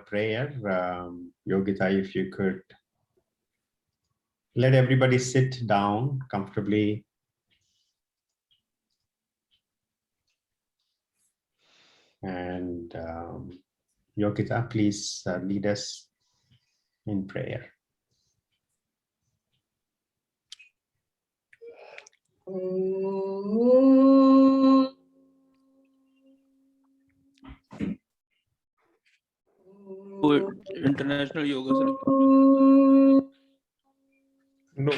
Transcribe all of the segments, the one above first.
prayer. Yogita, if you could let everybody sit down comfortably. And Yogita, please lead us in prayer. International Yoga Celebration. No.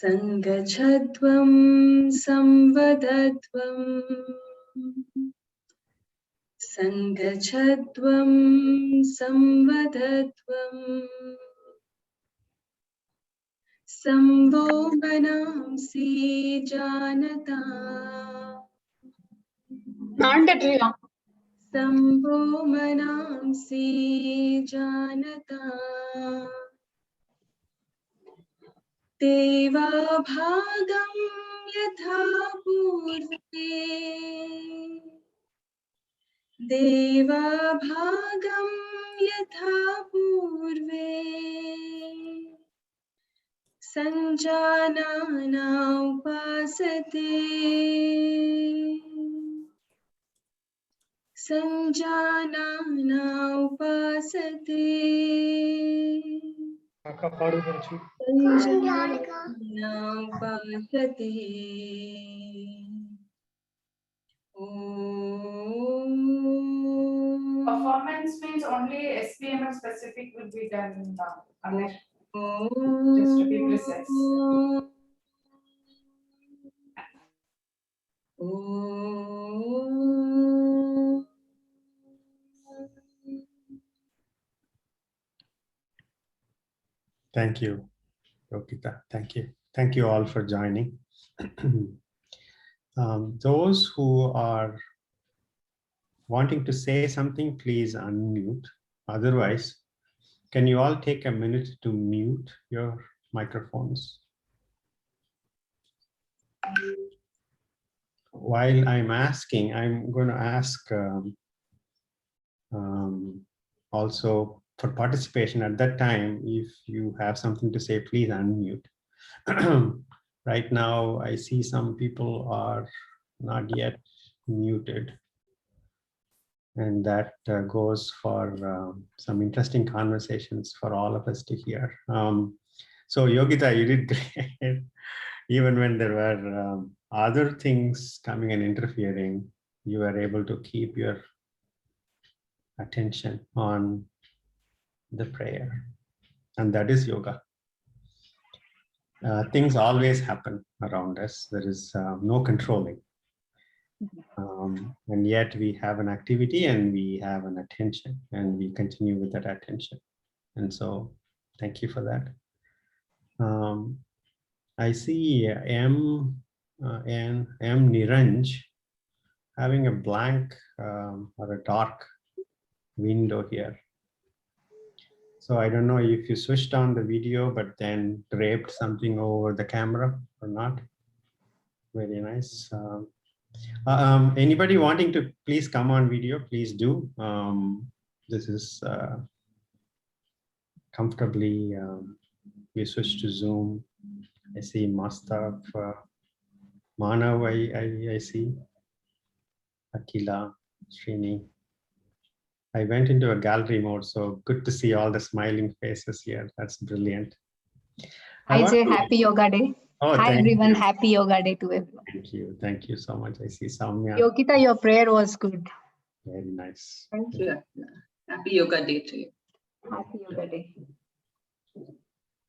Sangachadvam samvadadvam Sangachadvam samvadadvam Samvo manamsi janata Samvo manamsi janata Deva bhagam yatha purve Deva bhagam yatha purve Sanjanana upasate Sanjanana upasate Sanjanana upasate Performance means only SPMF specific will be done now, unless just to be precise. Thank you, Yogita. Thank you. Thank you all for joining. Those who are wanting to say something, please unmute. Otherwise, can you all take a minute to mute your microphones? While I'm asking, I'm going to ask also for participation at that time. If you have something to say, please unmute. Right now, I see some people are not yet muted. And that goes for some interesting conversations for all of us to hear. So Yogita, you did great. Even when there were other things coming and interfering, you were able to keep your attention on the prayer. And that is yoga. Things always happen around us. There is no controlling. And yet we have an activity and we have an attention and we continue with that attention. And so thank you for that. I see M Niranj having a blank or a dark window here. So I don't know if you switched on the video, but then draped something over the camera or not. Very nice. Anybody wanting to please come on video, please do. This is comfortably, we switch to Zoom. I see Mastaf, Manav, I see, Akila, Srini. I went into a gallery mode, so good to see all the smiling faces here. That's brilliant. I say happy yoga day. Oh, hi everyone, you. happy yoga day to everyone. Thank you so much. I see Soumya. Yogita, your prayer was good. Very nice. Thank you. Happy yoga day to you. Happy yoga day.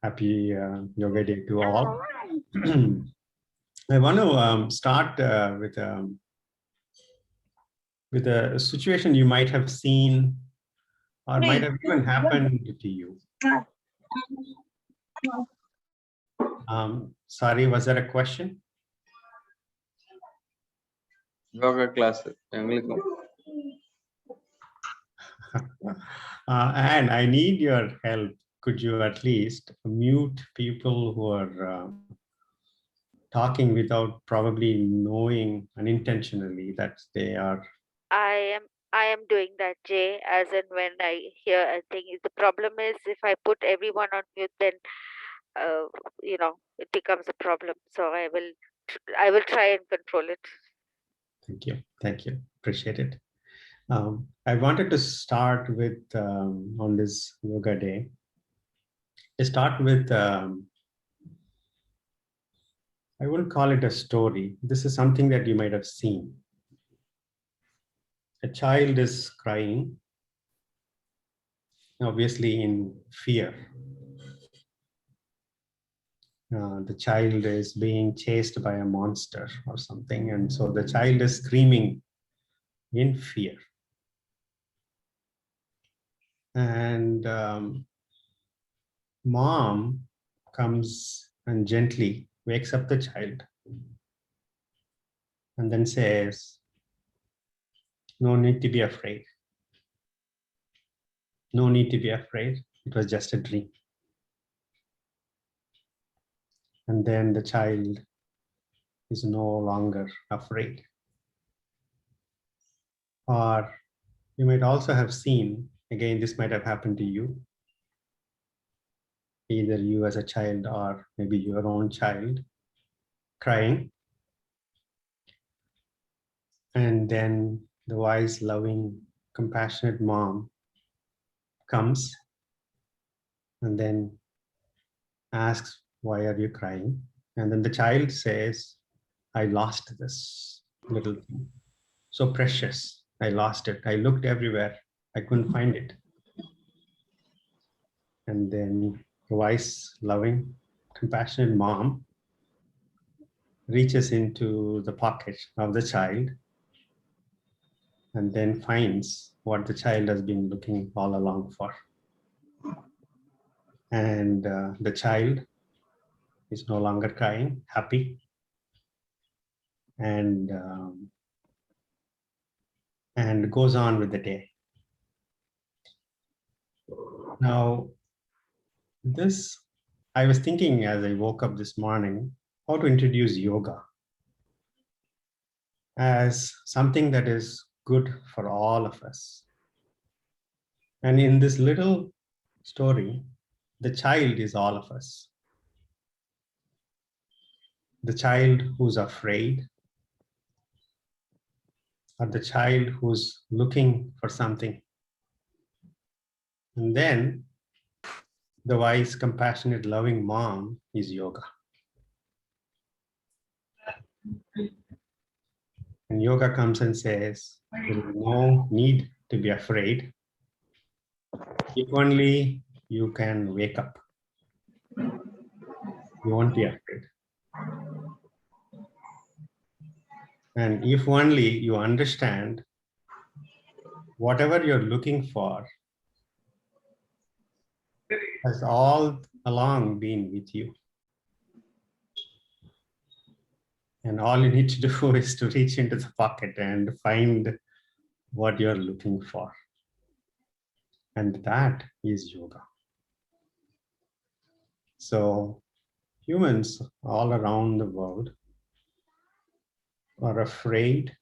Happy yoga day to all. I want to start with a situation you might have seen or might have even happened to you. Sorry, was there a question? Yoga class. And I need your help could you at least mute people who are talking without probably knowing unintentionally that they are? I am doing that, Jay, as and when I hear a thing. The problem is if I put everyone on mute, then it becomes a problem. So I will try and control it. Thank you. Thank you. Appreciate it. I wanted to start with, on this yoga day, to start with, I wouldn't call it a story. This is something that you might have seen. A child is crying, obviously in fear. The child is being chased by a monster or something, and so the child is screaming in fear. And mom comes and gently wakes up the child and then says, no need to be afraid. No need to be afraid. It was just a dream. And then the child is no longer afraid. Or you might also have seen, again, this might have happened to you, either you as a child or maybe your own child crying. And then the wise, loving, compassionate mom comes and then asks, why are you crying? And then the child says, I lost this little thing. So precious. I lost it. I looked everywhere. I couldn't find it. And then the wise, loving, compassionate mom reaches into the pocket of the child and then finds what the child has been looking all along for. And the child is no longer crying, happy, and goes on with the day. Now, this, I was thinking as I woke up this morning, how to introduce yoga as something that is good for all of us. And in this little story, the child is all of us. The child who's afraid, or the child who's looking for something. And then the wise, compassionate, loving mom is yoga. And yoga comes and says, there is no need to be afraid. If only you can wake up, you won't be afraid. And if only you understand whatever you're looking for has all along been with you. And all you need to do is to reach into the pocket and find what you're looking for. And that is yoga. So humans all around the world are afraid,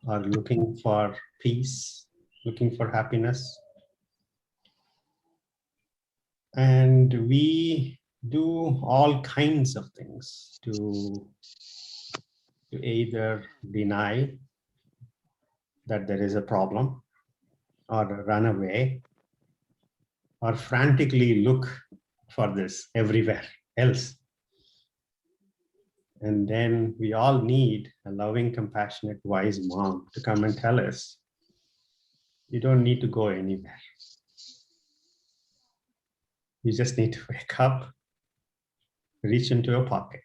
are looking for peace, looking for happiness. And we do all kinds of things to either deny that there is a problem, or run away, or frantically look for this everywhere else. And then we all need a loving, compassionate, wise mom to come and tell us, you don't need to go anywhere. You just need to wake up, reach into a pocket,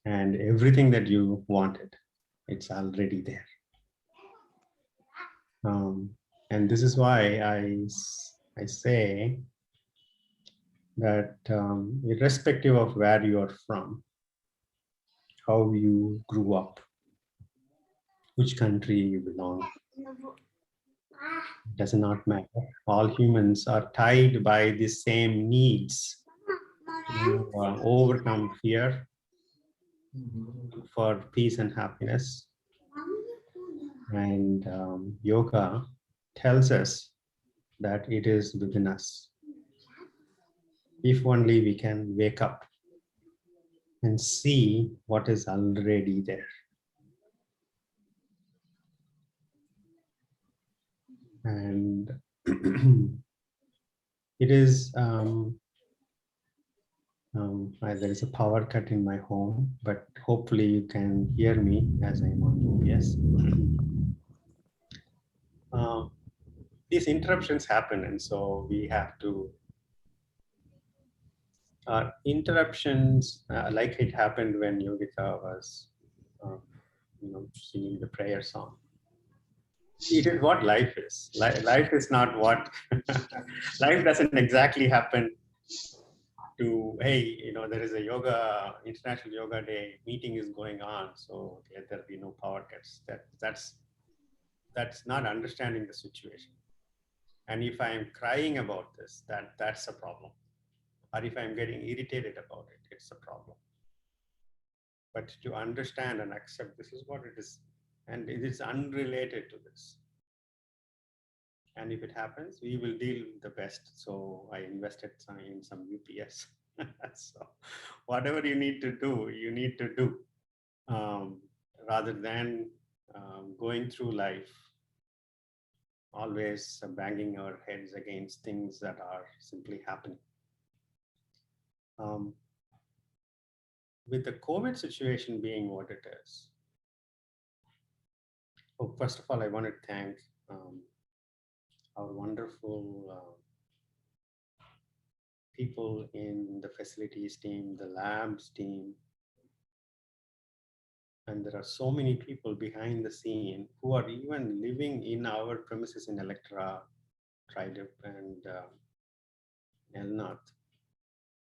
and everything that you wanted, it's already there. And this is why I say that irrespective of where you are from, how you grew up, which country you belong, Does not matter. All humans are tied by the same needs to overcome fear, for peace and happiness. And yoga tells us that it is within us. If only we can wake up and see what is already there. And it is, there is a power cut in my home, but hopefully you can hear me as I'm on OBS. These interruptions happen, and so we have to interruptions, like it happened when Yogita was, singing the prayer song. It is what life is. Life is not what life doesn't exactly happen to, hey, there is a yoga, International Yoga Day meeting is going on, so let there be no power cuts. That's not understanding the situation. And if I'm crying about this, that's a problem. Or if I'm getting irritated about it, it's a problem. But to understand and accept this is what it is, and it is unrelated to this. And if it happens, we will deal the best. So I invested in some UPS. So whatever you need to do, you need to do, rather than going through life always banging our heads against things that are simply happening. With the COVID situation being what it is, first of all, I want to thank our wonderful people in the facilities team, the labs team, and there are so many people behind the scene who are even living in our premises in Electra, Tridip, and Elnath,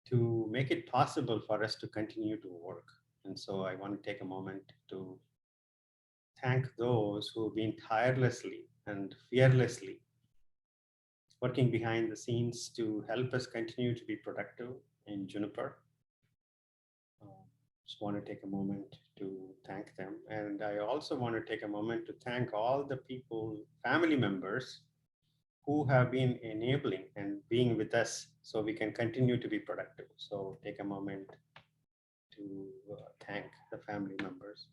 to make it possible for us to continue to work. And so I want to take a moment to thank those who have been tirelessly and fearlessly working behind the scenes to help us continue to be productive in Juniper. Just want to take a moment to thank them. And I also want to take a moment to thank all the people, family members, who have been enabling and being with us so we can continue to be productive. So take a moment to thank the family members.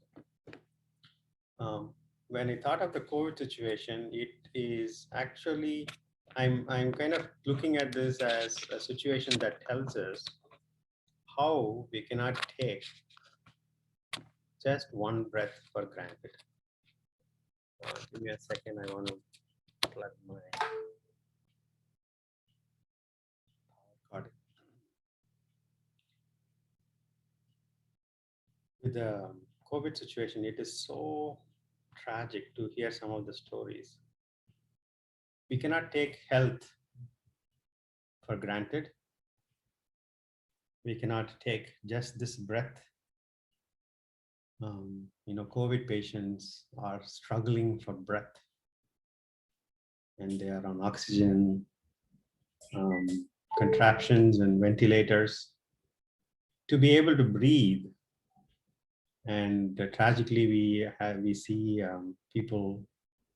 When I thought of the COVID situation, it is actually, I'm kind of looking at this as a situation that tells us how we cannot take just one breath for granted. Give me a second, I want to plug my power cord. With the COVID situation, it is so tragic to hear some of the stories. We cannot take health for granted. We cannot take just this breath. COVID patients are struggling for breath, and they are on oxygen, contraptions and ventilators to be able to breathe. And tragically, we see people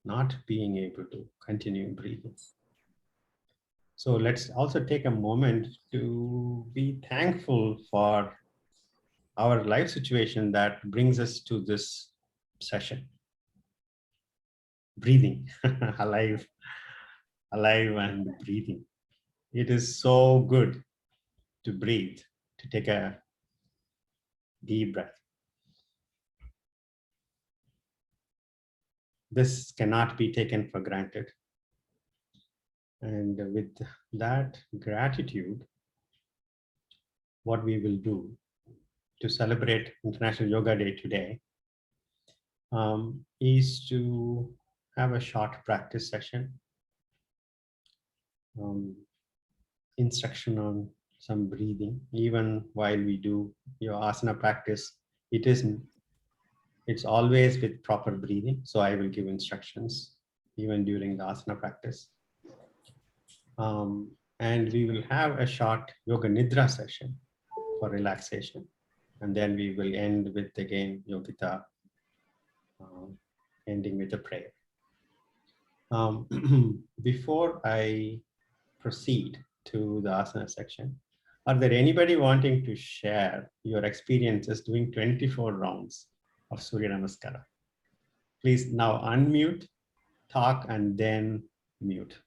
not being able to continue breathing. So let's also take a moment to be thankful for our life situation that brings us to this session. Breathing, alive and breathing. It is so good to breathe, to take a deep breath. This cannot be taken for granted. And with that gratitude, what we will do to celebrate International Yoga Day today is to have a short practice session, instruction on some breathing. Even while we do your asana practice, it's always with proper breathing. So I will give instructions even during the asana practice. And we will have a short yoga nidra session for relaxation. And then we will end with, again, yogita, ending with a prayer. Before I proceed to the asana section, are there anybody wanting to share your experiences doing 24 rounds of Surya Namaskar? Please now unmute, talk, and then mute.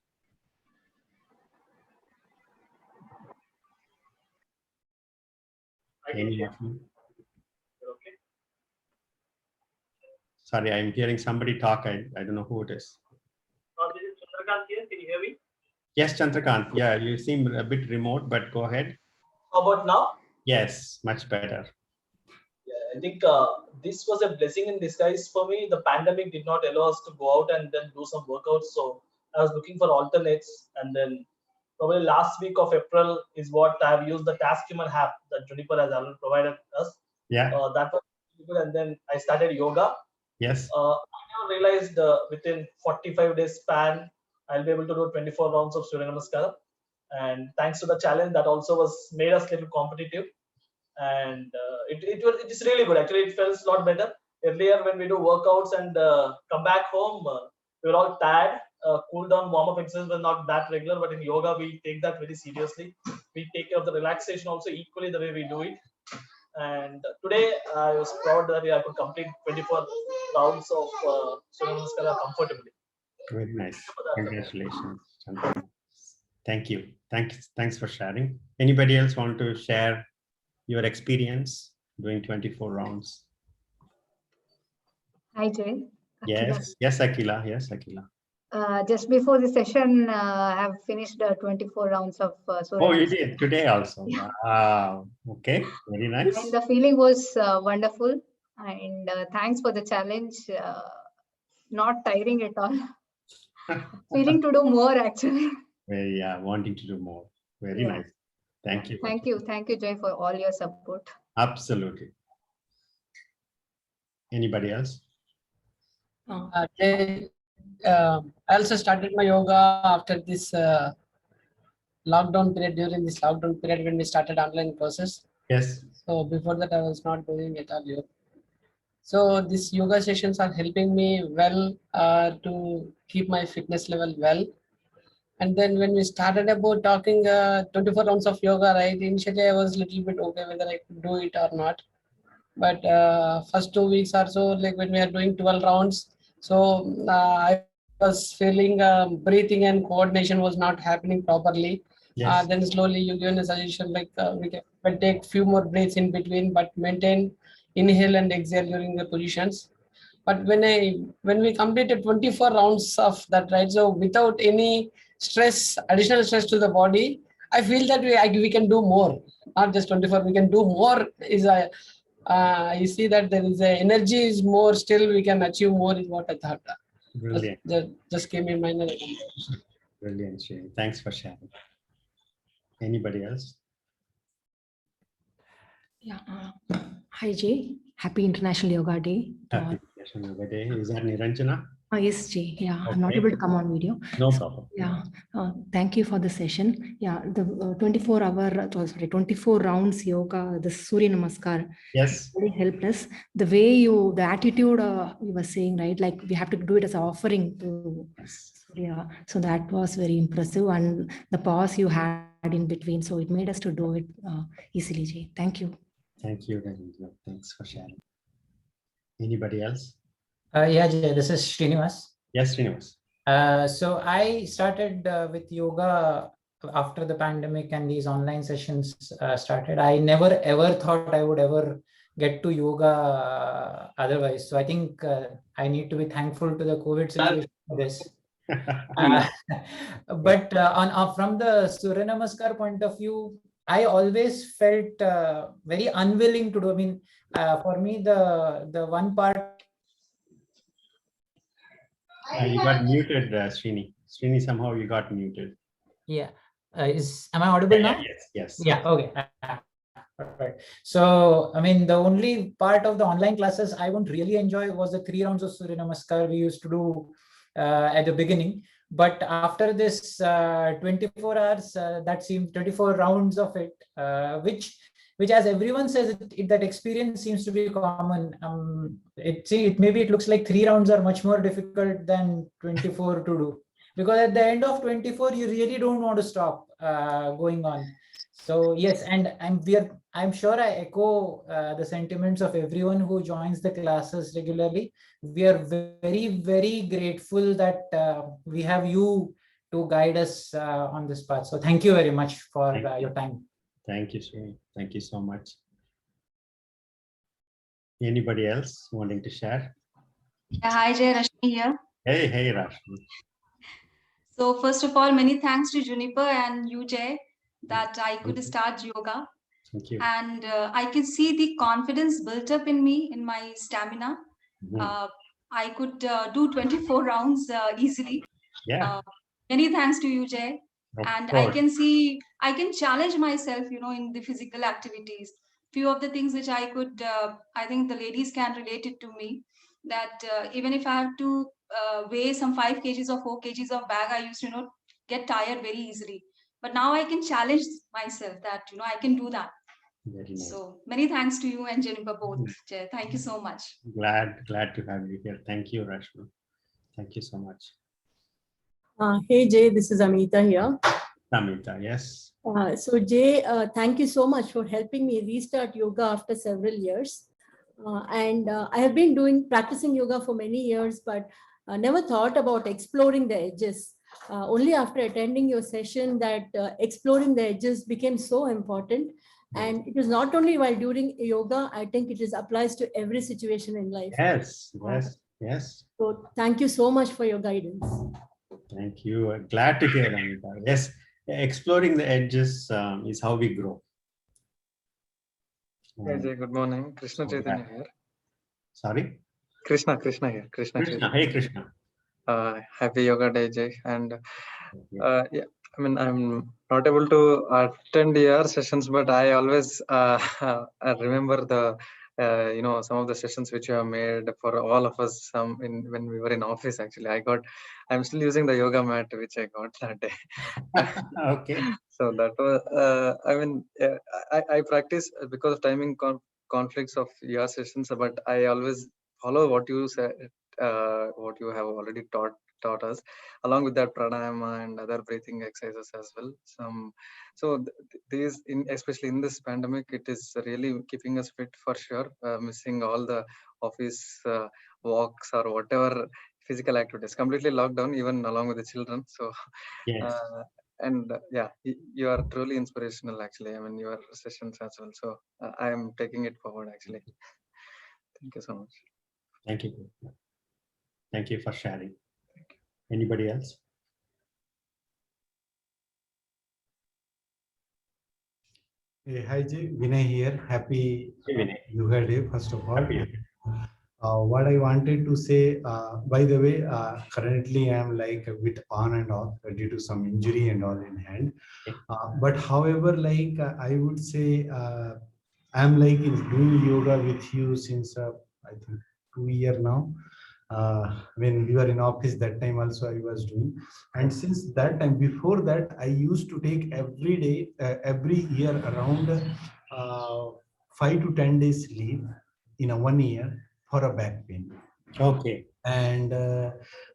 Anyone? Sorry, I'm hearing somebody talk. I don't know who it is. This is Chandrakant here. Can you hear me? Yes, Chandrakant. Yeah, you seem a bit remote, but go ahead. How about now? Yes, much better. Yeah, I think this was a blessing in disguise for me. The pandemic did not allow us to go out and then do some workouts. So I was looking for alternates. And then probably last week of April is what I've used the Task Human app that Juniper has already provided us. Yeah. That was good. And then I started yoga. Yes. I never realized within 45 days span, I'll be able to do 24 rounds of Surya Namaskar. And thanks to the challenge, that also was made us a little competitive. And it is really good. Actually, it feels a lot better. Earlier, when we do workouts and come back home, we were all tired. Cool down, warm up exercises were not that regular, but in yoga, we take that very seriously. We take care of the relaxation also equally the way we do it. And today I was proud that I could complete 24 rounds of Surya Namaskar comfortably. Very nice. Congratulations. Thank you. Thanks for sharing. Anybody else want to share your experience doing 24 rounds? Hi, Jay. Yes. Yes, Akila. Yes, Akila. Just before the session, I have finished 24 rounds of Surya Oh, you Namaskar. did today also. Yeah. Wow. Okay. Very nice. And the feeling was wonderful. And thanks for the challenge. Not tiring at all. Feeling to do more actually. Very, wanting to do more. Very nice. Thank you. Thank you. Thank you, Jay, for all your support. Absolutely. Anybody else? I also started my yoga after this lockdown period, during this lockdown period when we started online courses. Yes. So before that, I was not doing it all yoga. So these yoga sessions are helping me well to keep my fitness level well. And then when we started about talking 24 rounds of yoga, right, initially I was a little bit okay whether I could do it or not. But first 2 weeks or so, like when we are doing 12 rounds, so I was feeling breathing and coordination was not happening properly. Yes. Then slowly you give a suggestion like we can take few more breaths in between, but maintain inhale and exhale during the positions. But when we completed 24 rounds of that, right, so without any stress, additional stress to the body, I feel that we can do more, not just 24, we can do more. You see that there is a energy is more, still we can achieve more is what I thought. Brilliant. Just came in mind. Brilliant, Shri. Thanks for sharing. Anybody else? Yeah. Hi, Jay. Happy International Yoga Day. Happy International Yoga Day. Is that Niranjana? Yes, Jay. Yeah, Okay. I'm not able to come on video. No problem. Yeah. Thank you for the session. Yeah, the 24 rounds yoga, the Surya Namaskar. Yes. Really helped us. The way the attitude you were saying, right? Like we have to do it as an offering to Surya. So that was very impressive. And the pause you had in between. So it made us to do it easily, Jay. Thank you. Thank you, Niranjana. Thanks for sharing. Anybody else? Yeah, Jay, this is Srinivas. Yes, Srinivas. So I started with yoga after the pandemic and these online sessions started. I never ever thought I would ever get to yoga otherwise. So I think I need to be thankful to the COVID situation for this. But from the Surya Namaskar point of view, I always felt very unwilling to do. I mean, for me, the one part. You got muted, Srini. Srini, somehow you got muted. Yeah. Am I audible now? Yes. Yeah. Okay. Right. So, I mean, the only part of the online classes I won't really enjoy was the 3 rounds of Surya Namaskar we used to do at the beginning. But after this 24 hours, that seemed 24 rounds of it, which as everyone says, that experience seems to be common. Maybe it looks like 3 rounds are much more difficult than 24 to do, because at the end of 24 you really don't want to stop going on. So yes, and I'm sure I echo the sentiments of everyone who joins the classes regularly. We are very, very grateful that we have you to guide us on this path. So thank you very much for your time. Thank you, Surya. Thank you so much. Anybody else wanting to share? Yeah, hi Jay, Rashmi here. Hey, Rashmi. So first of all, many thanks to Juniper and you, Jay, that I could start yoga. Thank you. And I could see the confidence built up in me, in my stamina. I could do 24 rounds easily. Yeah. Many thanks to you, Jay. Of And course. I can see, I can challenge myself, in the physical activities. Few of the things which I could, I think the ladies can relate it to me, that even if I have to weigh some 5 kgs or 4 kgs of bag, I used to, get tired very easily. But now I can challenge myself that, I can do that. Very nice. So many thanks to you and Jennifer both, Jay. Thank you so much. Glad to have you here. Thank you, Rashmi. Thank you so much. Hey Jay, this is Amita here. Amita, yes. So Jay, thank you so much for helping me restart yoga after several years. I have been practicing yoga for many years, but never thought about exploring the edges. Only after attending your session that exploring the edges became so important. And it is not only while doing yoga, I think it applies to every situation in life. Yes. So thank you so much for your guidance. Thank you. Glad to hear, Amita. Yes, exploring the edges is how we grow. Hey Jay, good morning. Krishna Chaitanya here. Sorry? Krishna here. Krishna. Hey Krishna. Happy Yoga Day, Jay. And yeah, I mean, I'm not able to attend your sessions, but I always I remember the some of the sessions which you have made for all of us. When we were in office, actually, I'm still using the yoga mat which I got that day. Okay. So that was I mean, I practice because of timing conflicts of your sessions, but I always follow what you said, what you have already taught us, along with that pranayama and other breathing exercises as well. These, especially in this pandemic, it is really keeping us fit for sure. Missing all the office walks or whatever physical activities, completely locked down, even along with the children. So yes. And yeah, you are truly inspirational, actually. I mean, your sessions as well. So I am taking it forward, actually. Thank you so much. Thank you. Thank you for sharing. Anybody else? Hey, hi Jay, Vinay here. Happy Yoga Day, first of all. What I wanted to say, by the way, currently I'm like a bit on and off due to some injury and all in hand. But however, like I would say, I'm like doing yoga with you since I think 2 years now. When we were in office, that time also I was doing. And since that time, before that, I used to take every day, every year around 5 to 10 days leave in a 1 year for a back pain. Okay. And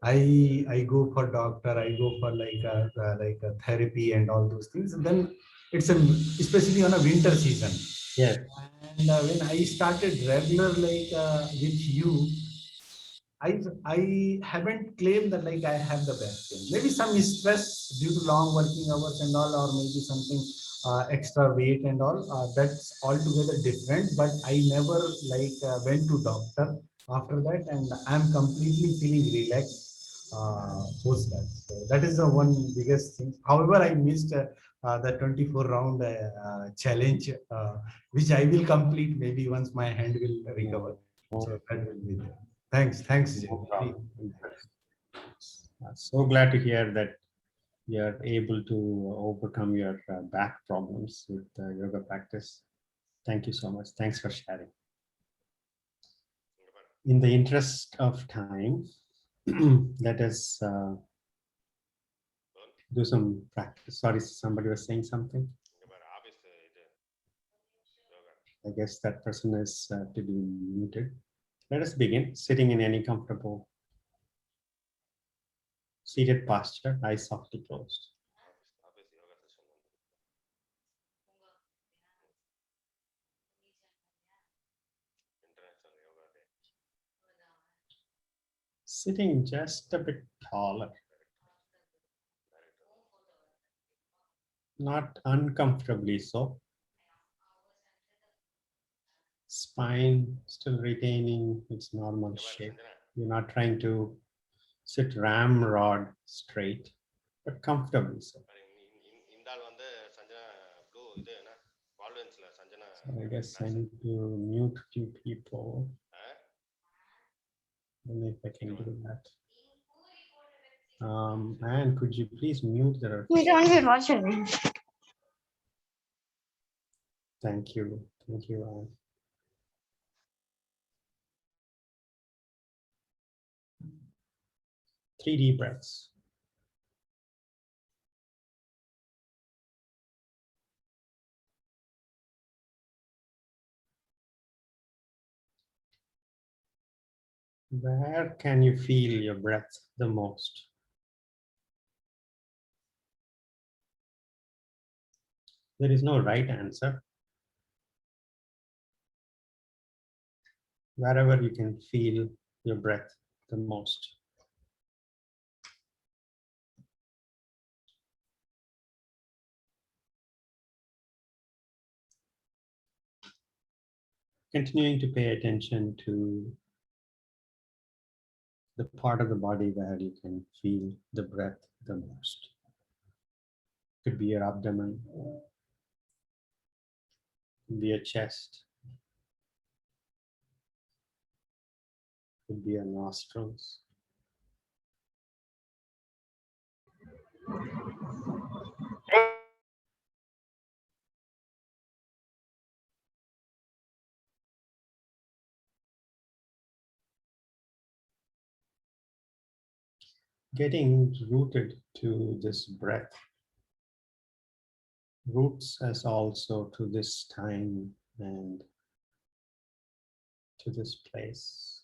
I go for doctor, I go for like a therapy and all those things. And then it's especially on a winter season. Yeah. And when I started regular like with you, I haven't claimed that like I have the back pain. Maybe some stress due to long working hours and all, or maybe something extra weight and all. That's altogether different. But I never like went to doctor after that, and I'm completely feeling relaxed post that. So that is the one biggest thing. However, I missed the 24 round challenge, which I will complete maybe once my hand will recover. So that will be there. Thanks, Jay. So glad to hear that you're able to overcome your back problems with yoga practice. Thank you so much. Thanks for sharing. In the interest of time, Let us do some practice. Sorry, somebody was saying something. I guess that person is to be muted. Let us begin, sitting in any comfortable seated posture, eyes softly closed. Sitting just a bit taller. Not uncomfortably so. Spine still retaining its normal shape. You're not trying to sit ramrod straight, but comfortably so. So I guess I need to mute a few people. I don't know if I can do that. And could you please mute the... Thank you. Thank you, Anne. Three deep breaths. Where can you feel your breath the most? There is no right answer. Wherever you can feel your breath the most. Continuing to pay attention to the part of the body where you can feel the breath the most. Could be your abdomen, could be your chest, could be your nostrils. Getting rooted to this breath roots us also to this time and to this place.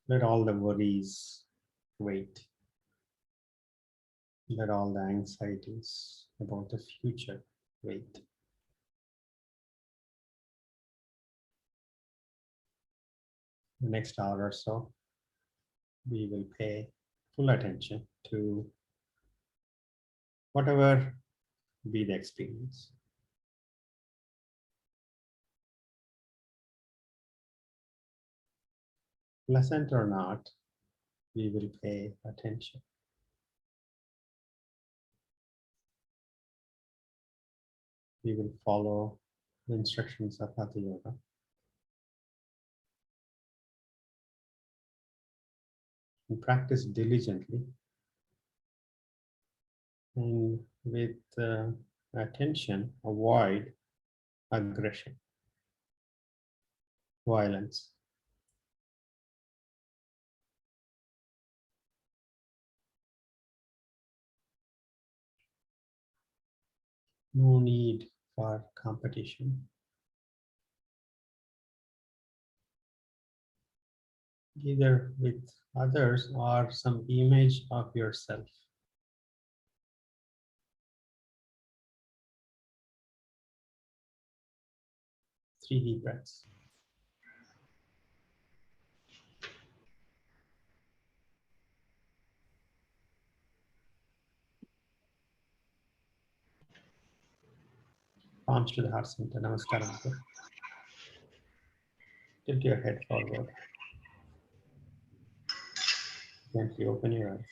Let all the worries wait. Let all the anxieties about the future wait. The next hour or so, we will pay full attention to whatever be the experience. Pleasant or not, we will pay attention. We will follow the instructions of Hatha Yoga. And practice diligently and with attention, avoid aggression, violence. No need for competition. Either with others or some image of yourself. Three deep breaths. Palms to the heart center. Namaskar. Tilt your head forward. Gently open your eyes.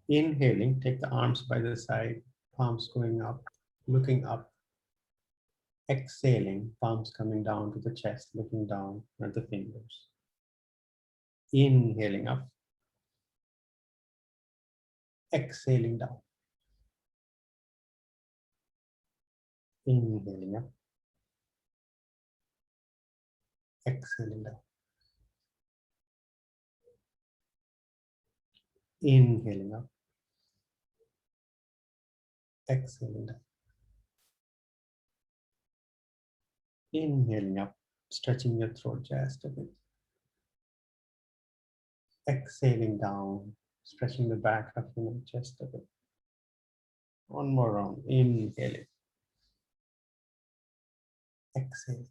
Inhaling, take the arms by the side, palms going up, looking up. Exhaling, palms coming down to the chest, looking down at the fingers. Inhaling up. exhaling down. Inhaling up, exhaling down. Inhaling up, exhaling down. Inhaling up, stretching your throat just a bit. Exhaling down, stretching the back of your neck just a bit. One more round. Inhaling. Exhale.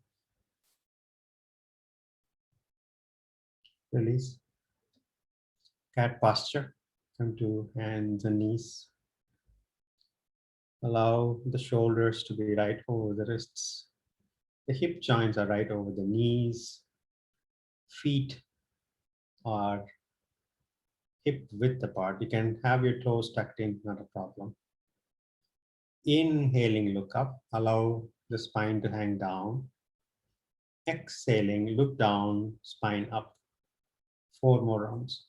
Release. Cat posture. Come to hands and knees. Allow the shoulders to be right over the wrists. The hip joints are right over the knees. Feet are hip width apart. You can have your toes tucked in, not a problem. Inhaling, look up. Allow the spine to hang down. Exhaling, look down, spine up. 4 more rounds.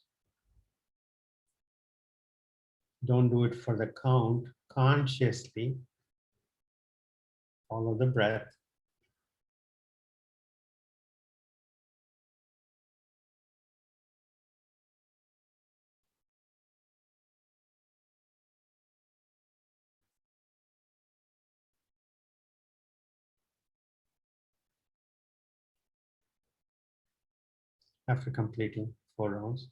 Don't do it for the count. Consciously follow the breath. After completing 4 rounds,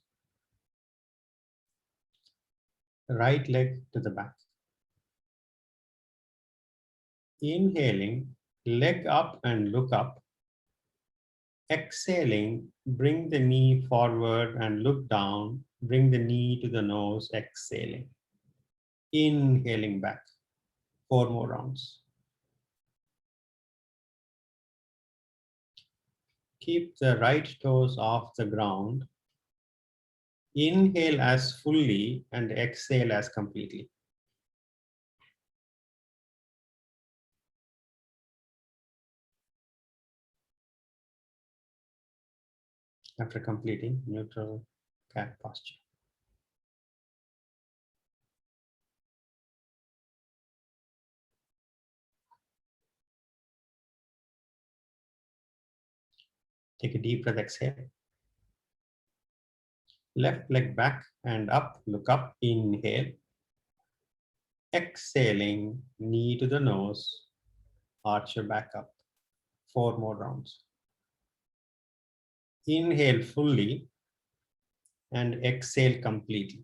right leg to the back. Inhaling, leg up and look up. Exhaling, bring the knee forward and look down. Bring the knee to the nose, exhaling. Inhaling back. 4 more rounds. Keep the right toes off the ground. Inhale as fully and exhale as completely. After completing neutral cat posture. Take a deep breath, exhale. Left leg back and up, look up, inhale. Exhaling, knee to the nose, arch your back up. 4 more rounds. Inhale fully and exhale completely.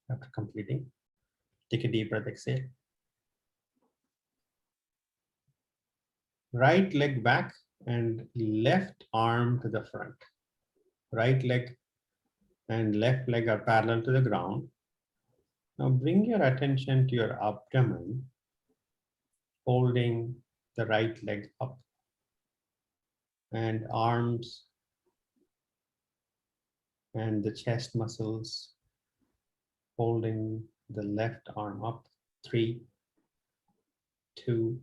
After completing, take a deep breath, exhale. Right leg back and left arm to the front. Right leg and left leg are parallel to the ground. Now bring your attention to your abdomen, holding the right leg up, and arms and the chest muscles holding the left arm up. 3, 2,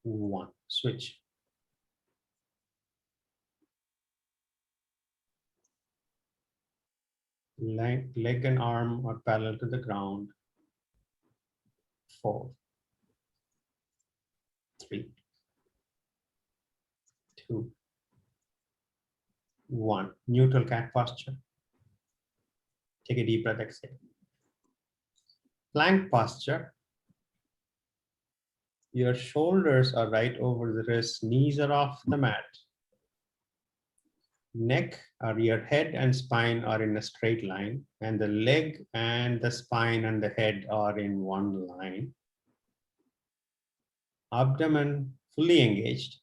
1. Switch. Leg and arm are parallel to the ground. 4, 3, 2, 1. Neutral cat posture. Take a deep breath, exhale. Plank posture. Your shoulders are right over the wrists, knees are off the mat. Neck or your head and spine are in a straight line, and the leg and the spine and the head are in one line. Abdomen fully engaged.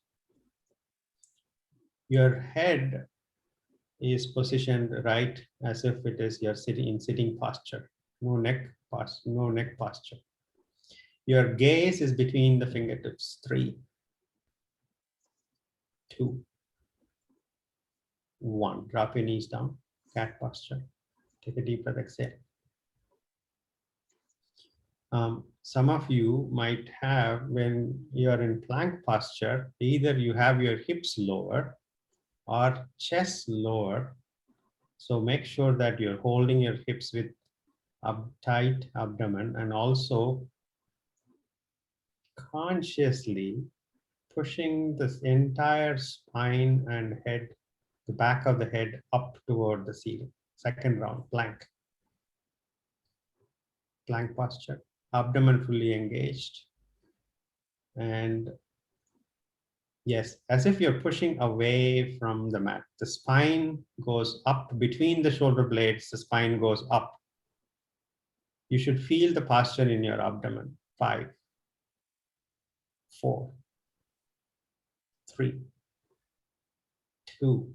Your head is positioned right as if it is you're sitting in sitting posture. No neck posture. Your gaze is between the fingertips. 3, 2, 1. Drop your knees down, cat posture. Take a deep breath, exhale. Some of you might have, when you're in plank posture, either you have your hips lower or chest lower. So make sure that you're holding your hips with a tight abdomen, and also consciously pushing this entire spine and head, the back of the head up toward the ceiling. Second round, plank. Plank posture, abdomen fully engaged. And yes, as if you're pushing away from the mat. The spine goes up between the shoulder blades, the spine goes up. You should feel the posture in your abdomen. 5, 4, 3, 2,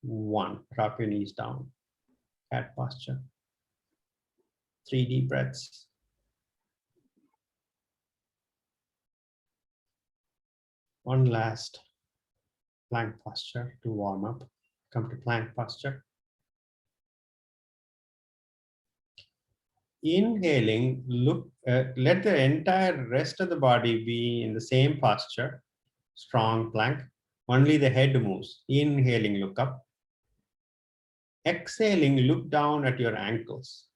1. Drop your knees down, cat posture. 3 deep breaths. One last plank posture to warm up. Come to plank posture. Inhaling, let the entire rest of the body be in the same posture, strong plank. Only the head moves. Inhaling, look up. Exhaling, look down at your ankles.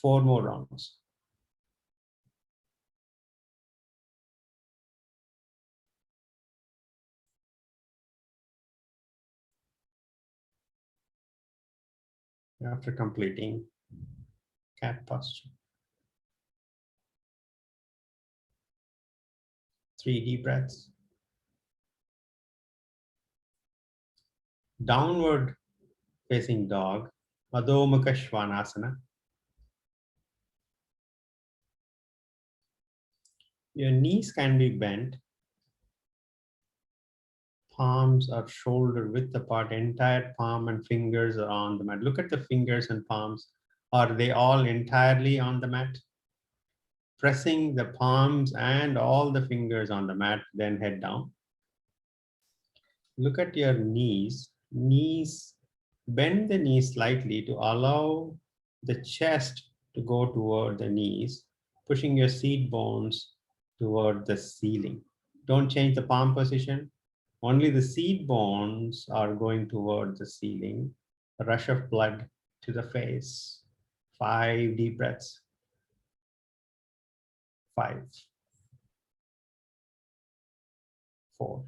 4 more rounds. After completing cat posture. 3 deep breaths. Downward facing dog, Adho Mukha Svanasana. Your knees can be bent. Palms are shoulder width apart. Entire palm and fingers are on the mat. Look at the fingers and palms. Are they all entirely on the mat? Pressing the palms and all the fingers on the mat, then head down. Look at your knees. Bend the knees slightly to allow the chest to go toward the knees, pushing your seat bones toward the ceiling. Don't change the palm position. Only the seat bones are going toward the ceiling. A rush of blood to the face. 5 deep breaths. 5, 4,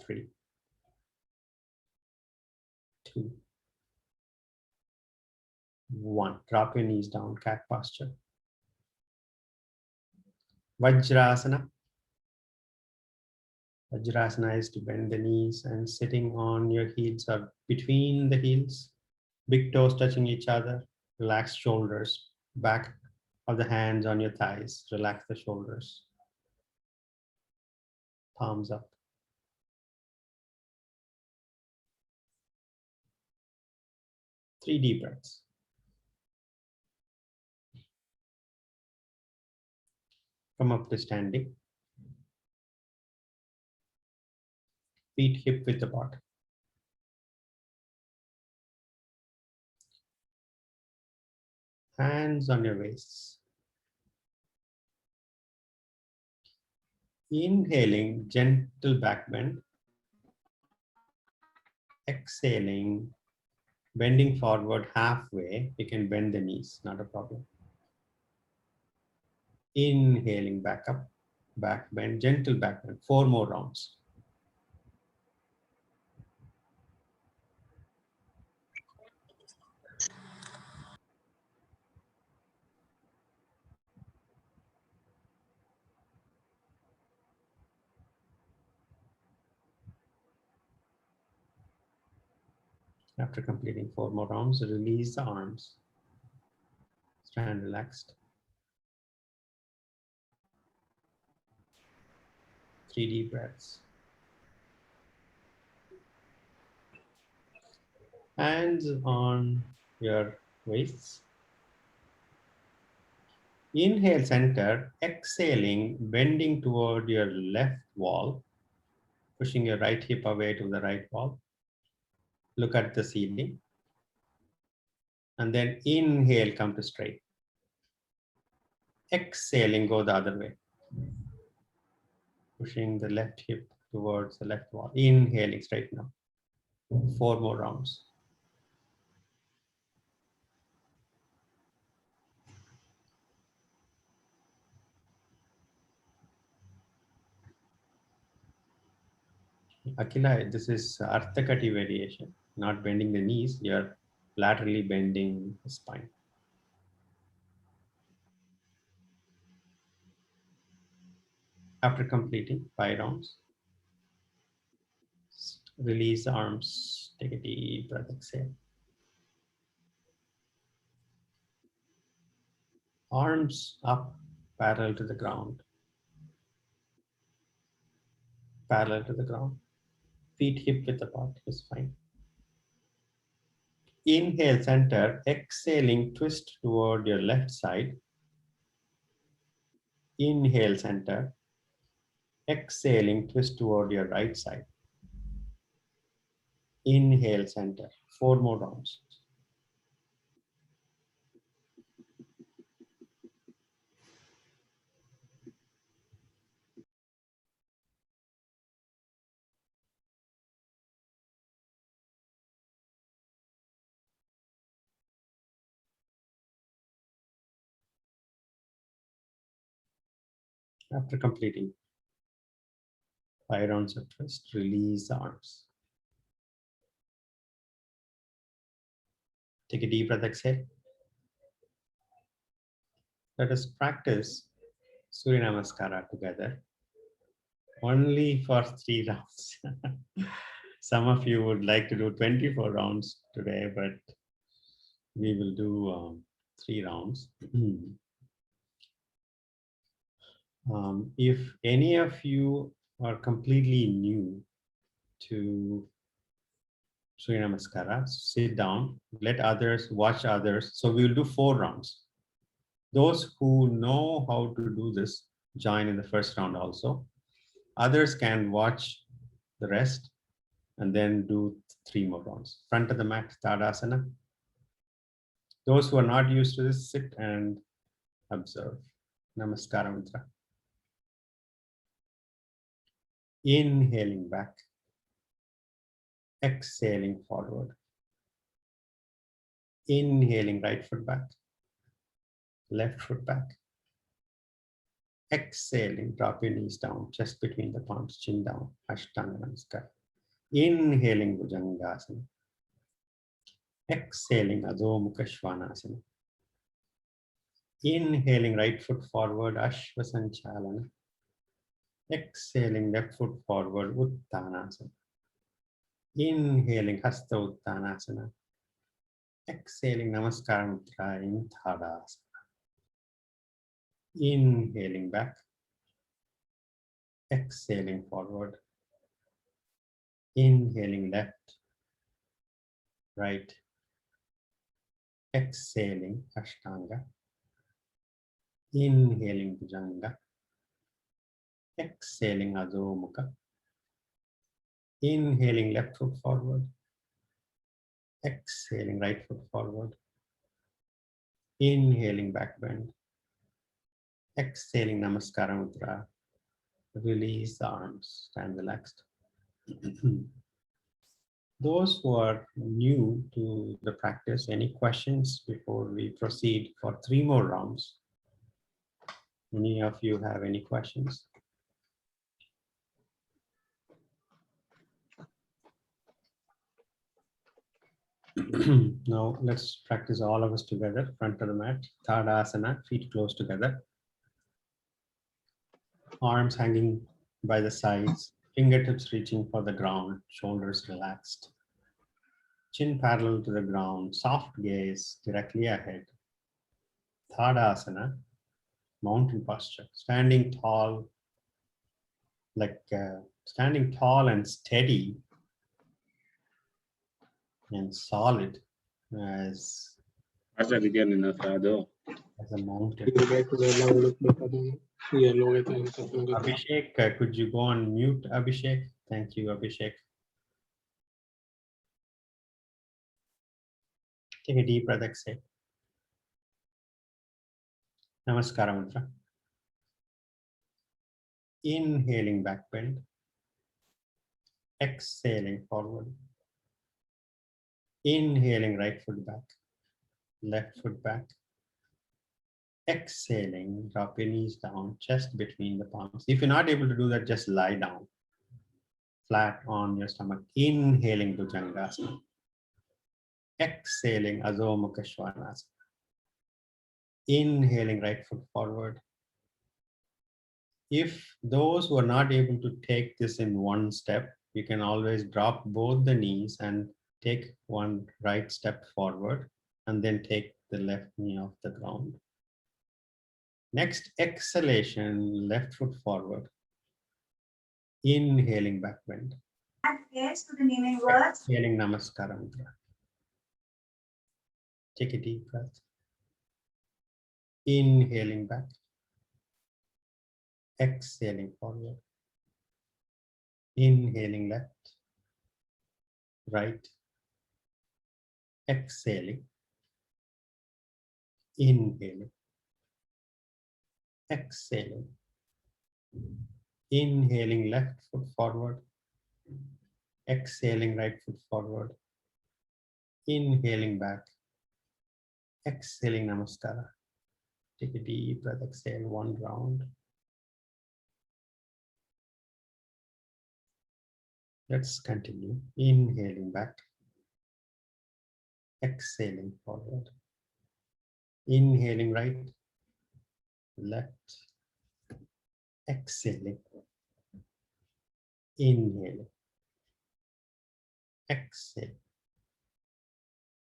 3, 2, 1. Drop your knees down, cat posture. Vajrasana. Vajrasana is to bend the knees and sitting on your heels or between the heels. Big toes touching each other. Relax shoulders. Back of the hands on your thighs. Relax the shoulders. Palms up. Three deep breaths. Come up to standing. Feet hip width apart. Hands on your waists. Inhaling, gentle back bend. Exhaling, bending forward halfway. You can bend the knees, not a problem. Inhaling back up, back bend, gentle back bend. 4 more rounds. After completing 4 more rounds, release the arms. Stand relaxed. 3 deep breaths. Hands on your waists. Inhale center, exhaling, bending toward your left wall. Pushing your right hip away to the right wall. Look at the ceiling. And then inhale, come to straight. Exhaling, go the other way. Pushing the left hip towards the left wall. Inhaling, straight now. 4 more rounds. Akila, this is Ardhakatti variation, not bending the knees, you're laterally bending the spine. After completing 5 rounds, release the arms, take a deep breath, exhale. Arms up, parallel to the ground. Parallel to the ground. Feet hip width apart is fine. Inhale, center. Exhaling, twist toward your left side. Inhale, center. Exhaling, twist toward your right side. Inhale, center. 4 more rounds. After completing 5 rounds of twist, release the arms. Take a deep breath, exhale. Let us practice Surya Namaskar together. Only for 3 rounds. Some of you would like to do 24 rounds today, but we will do 3 rounds. If any of you are completely new to Surya Namaskara, sit down, let others watch others. So we will do 4 rounds. Those who know how to do this, join in the first round also. Others can watch the rest and then do 3 more rounds. Front of the mat, Tadasana. Those who are not used to this, sit and observe. Namaskara mantra. Inhaling back. Exhaling forward. Inhaling right foot back. Left foot back. Exhaling, drop your knees down, chest between the palms, chin down. Ashtanga Namaskar. Inhaling, Bhujangasana. Exhaling, Adho Mukha Svanasana. Inhaling, right foot forward, Ashva Sanchalana. Exhaling, left foot forward, Uttanasana. Inhaling, Hasta Uttanasana. Exhaling, Namaskara Mudra in Tadasana. Inhaling back. Exhaling forward. Inhaling left, right. Exhaling Ashtanga. Inhaling Bhujanga. Exhaling Adho Mukha. Inhaling left foot forward. Exhaling right foot forward. Inhaling back bend. Exhaling Namaskara Mudra. Release the arms, stand relaxed. Those who are new to the practice, any questions before we proceed for 3 more rounds? Any of you have any questions? Now let's practice all of us together. Front of the mat, Tadasana, feet close together. Arms hanging by the sides, fingertips reaching for the ground, shoulders relaxed. Chin parallel to the ground, soft gaze directly ahead. Tadasana, mountain posture, standing tall, standing tall and steady and solid as a mountain. Abhishek, could you go on mute, Abhishek? Thank you, Abhishek. Take a deep breath, exhale. Namaskar mudra. Inhaling back bend. Exhaling forward. Inhaling right foot back. Left foot back. Exhaling, drop your knees down, chest between the palms. If you're not able to do that, just lie down, flat on your stomach. Inhaling Bhujangasana. Exhaling Adho Mukha Svanasana. Inhaling right foot forward. If those who are not able to take this in one step, you can always drop both the knees and take one right step forward and then take the left knee off the ground. Next exhalation, left foot forward. Inhaling back bend. Yes, to the meaning words. Exhaling Namaskar mudra. Take a deep breath. Inhaling back. Exhaling forward. Inhaling left. Right. Exhaling. Inhaling. Exhaling. Inhaling left foot forward. Exhaling right foot forward. Inhaling back. Exhaling Namaskara. Take a deep breath. Exhale one round. Let's continue. Inhaling back. Exhaling forward. Inhaling right. Left. Exhaling. Inhaling. Exhale.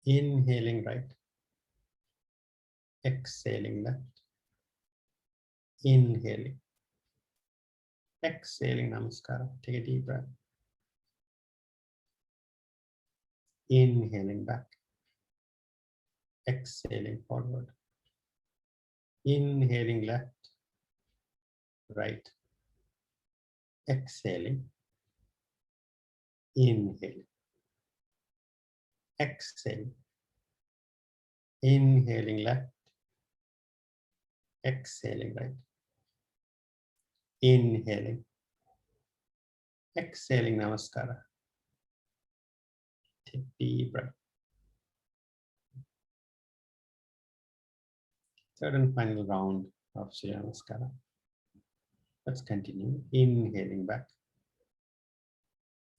Inhaling right. Exhaling left. Inhaling. Exhaling Namaskara. Take a deep breath. Inhaling back. Exhaling forward. Inhaling left. Right. Exhaling. Inhaling. Exhale. Inhaling left. Exhaling right. Inhaling. Exhaling Namaskara. Take deep breath. Third and final round of Surya Namaskara. Let's continue. Inhaling back.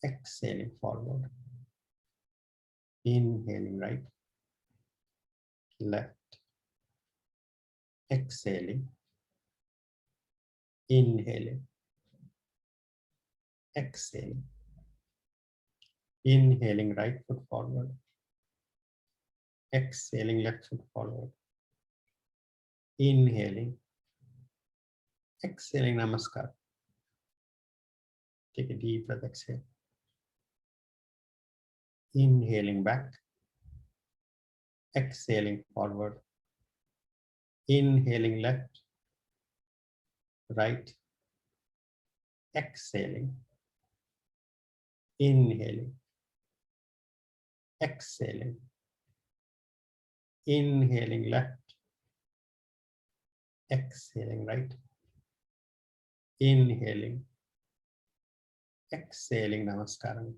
Exhaling forward. Inhaling right. Left. Exhaling. Inhaling. Exhaling. Inhaling right foot forward. Exhaling left foot forward. Inhaling. Exhaling Namaskar. Take a deep breath, exhale. Inhaling back. Exhaling forward. Inhaling left. Right. Exhaling. Inhaling. Exhaling. Inhaling left. Exhaling right. Inhaling. Exhaling Namaskaram.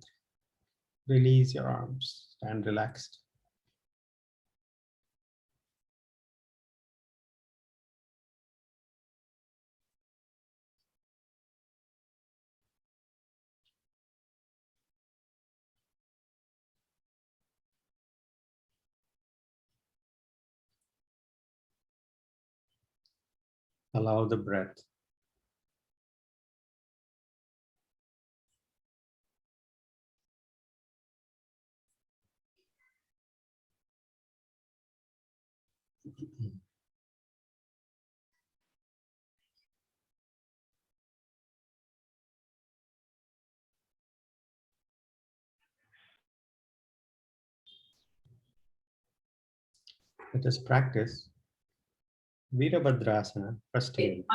Release your arms. Stand relaxed. Allow the breath. Let us practice Veerabhadrasana first aid.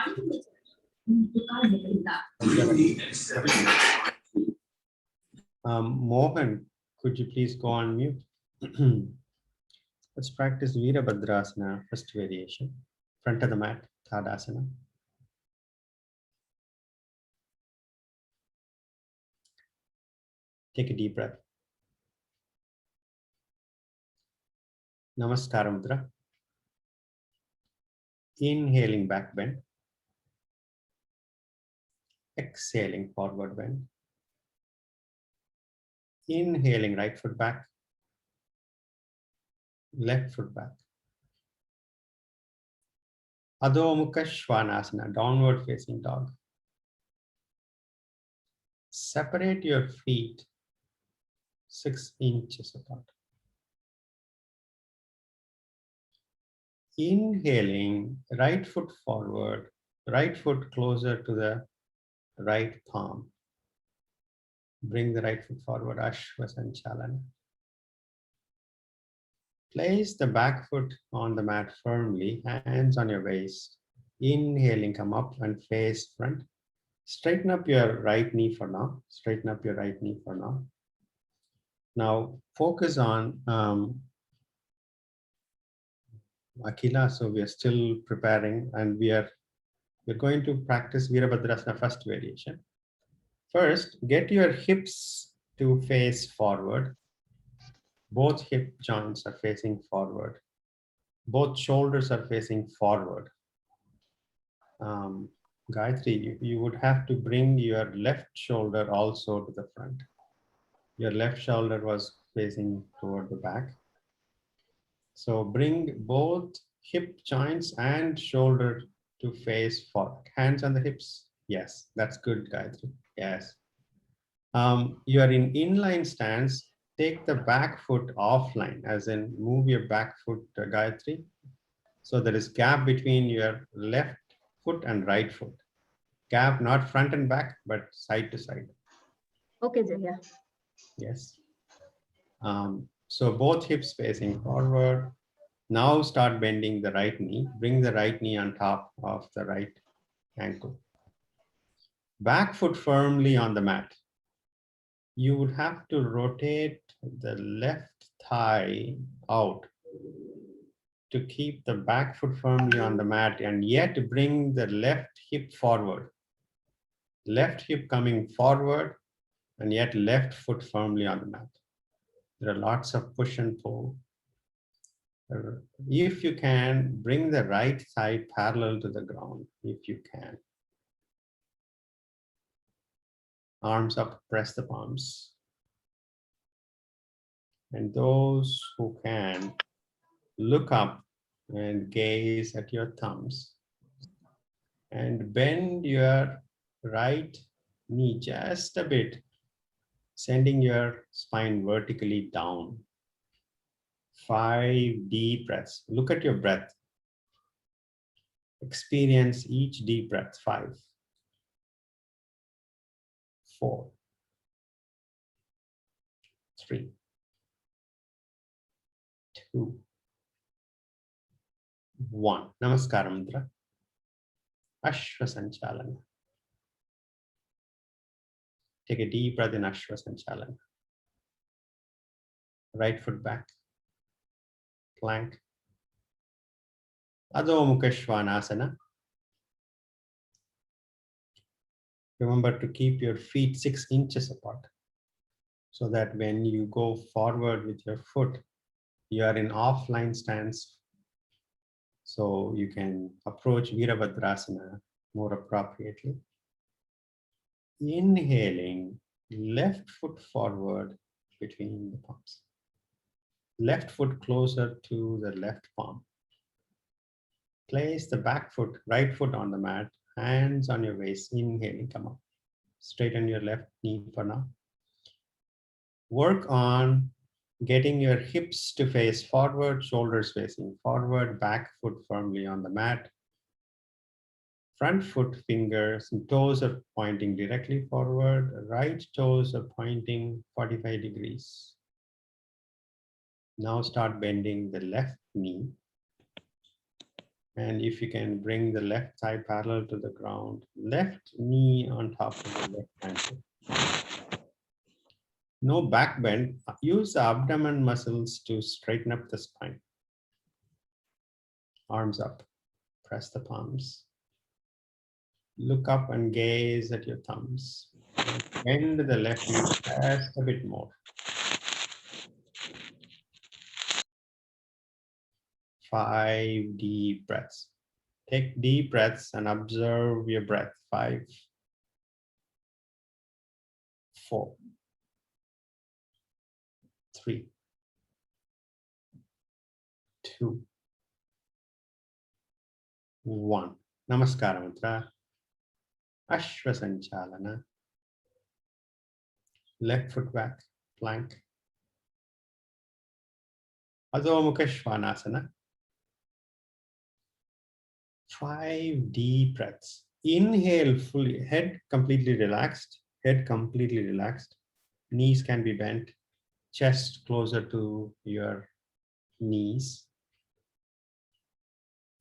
Mohan, could you please go on mute? Let's practice Veerabhadrasana, first variation. Front of the mat, Tadasana. Take a deep breath. Namaskar Mudra. Inhaling back bend. Exhaling forward bend. Inhaling right foot back. Left foot back. Adho Mukha Svanasana, downward facing dog. Separate your feet 6 inches apart. Inhaling, right foot forward, right foot closer to the right palm. Bring the right foot forward, Ashvasanchalana. Place the back foot on the mat firmly, hands on your waist. Inhaling, come up and face front. Straighten up your right knee for now. Straighten up your right knee for now. Now focus on Akila. So we are still preparing, and we're going to practice Veerabhadrasana first variation. First, get your hips to face forward. Both hip joints are facing forward. Both shoulders are facing forward. Gayatri, you would have to bring your left shoulder also to the front. Your left shoulder was facing toward the back. So bring both hip joints and shoulder to face forward. Hands on the hips. Yes, that's good, Gayatri. Yes. You are in inline stance. Take the back foot offline, as in move your back foot, Gayatri. So there is gap between your left foot and right foot. Gap, not front and back, but side to side. Okay, Jaya. Yes. So both hips facing forward. Now start bending the right knee. Bring the right knee on top of the right ankle. Back foot firmly on the mat. You would have to rotate the left thigh out to keep the back foot firmly on the mat, and yet bring the left hip forward. Left hip coming forward, and yet left foot firmly on the mat. There are lots of push and pull. If you can, bring the right side parallel to the ground, if you can. Arms up, press the palms. And those who can, look up and gaze at your thumbs. And bend your right knee just a bit, sending your spine vertically down. 5 deep breaths. Look at your breath. Experience each deep breath. 5, 4, 3, 2, 1. Namaskar Mudra. Ashvasanchalana. Take a deep breath in Ashvasanchalana. Right foot back. Plank. Adho Mukha Svanasana. Remember to keep your feet 6 inches apart, so that when you go forward with your foot, you are in offline stance, so you can approach Veerabhadrasana more appropriately. Inhaling, left foot forward between the palms. Left foot closer to the left palm. Place the back foot, right foot on the mat, hands on your waist. Inhaling, come up. Straighten your left knee for now. Work on getting your hips to face forward, shoulders facing forward, back foot firmly on the mat. Front foot fingers and toes are pointing directly forward. Right toes are pointing 45 degrees. Now start bending the left knee. And if you can bring the left thigh parallel to the ground, left knee on top of the left ankle. No back bend. Use the abdomen muscles to straighten up the spine. Arms up. Press the palms. Look up and gaze at your thumbs. Bend the left knee just a bit more. 5 deep breaths. Take deep breaths and observe your breath. 5, 4, 3, 2, 1. Namaskar mantra. Ashwasanchalana. Left foot back, plank. Adho Mukha Svanasana. 5 deep breaths. Inhale fully, head completely relaxed, Knees can be bent, chest closer to your knees.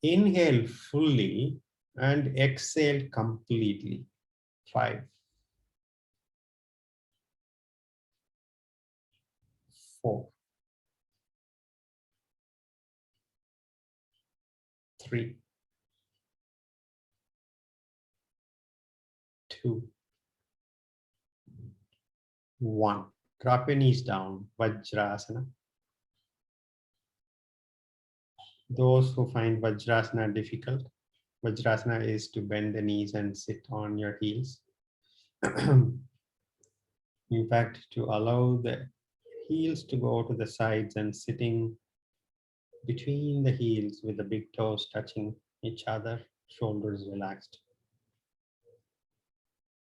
Inhale fully and exhale completely. 5, 4, 3, 2, 1. Drop your knees down, Vajrasana. Those who find Vajrasana difficult, Vajrasana is to bend the knees and sit on your heels. In fact, to allow the heels to go to the sides and sitting between the heels with the big toes touching each other, shoulders relaxed.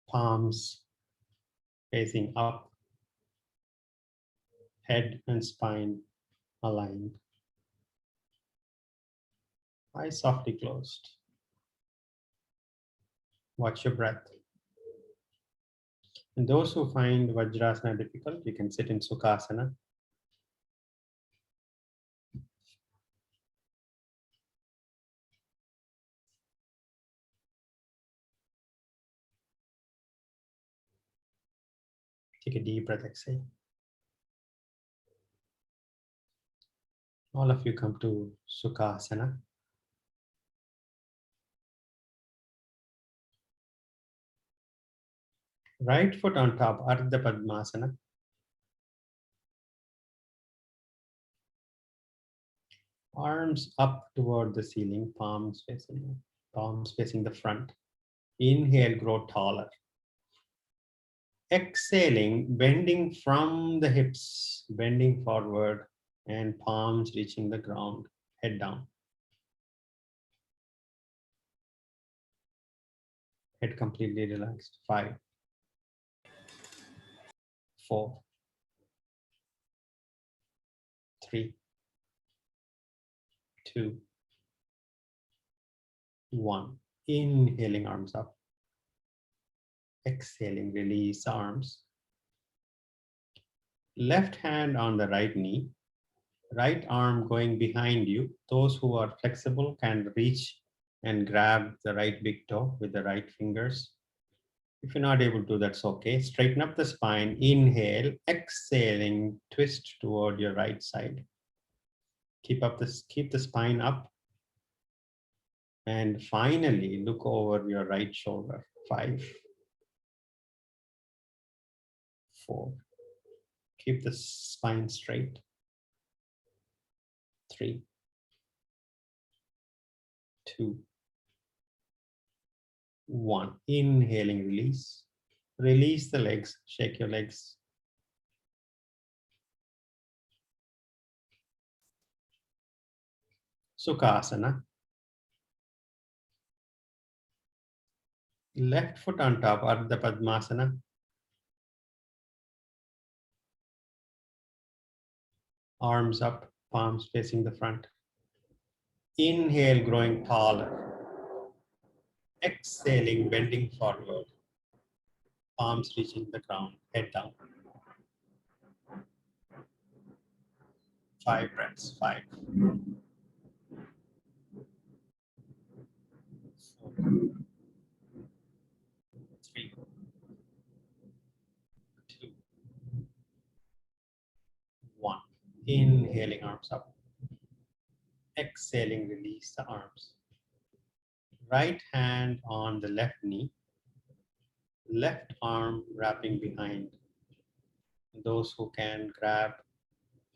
Palms facing up, head and spine aligned. Eyes softly closed. Watch your breath. And those who find Vajrasana difficult, you can sit in Sukhasana. Take a deep breath, exhale. All of you come to Sukhasana. Right foot on top, Ardhapadmasana. Arms up toward the ceiling, palms facing the front. Inhale, grow taller. Exhaling, bending from the hips, bending forward and palms reaching the ground, head down. Head completely relaxed. 5, 4, 3, 2, 1. Inhaling, arms up. Exhaling, release arms. Left hand on the right knee. Right arm going behind you. Those who are flexible can reach and grab the right big toe with the right fingers. If you're not able to, that's okay. Straighten up the spine. Inhale, exhaling, twist toward your right side. Keep the spine up. And finally, look over your right shoulder. 5, 4. Keep the spine straight. 3, 2, 1. Inhaling, release. Release the legs, shake your legs. Sukhasana. Left foot on top, Ardhapadmasana. Arms up, palms facing the front. Inhale, growing taller. Exhaling, bending forward. Palms reaching the ground, head down. 5 breaths. 5, 4, 3, 2, Inhaling, arms up. Exhaling, release the arms. Right hand on the left knee. Left arm wrapping behind. Those who can grab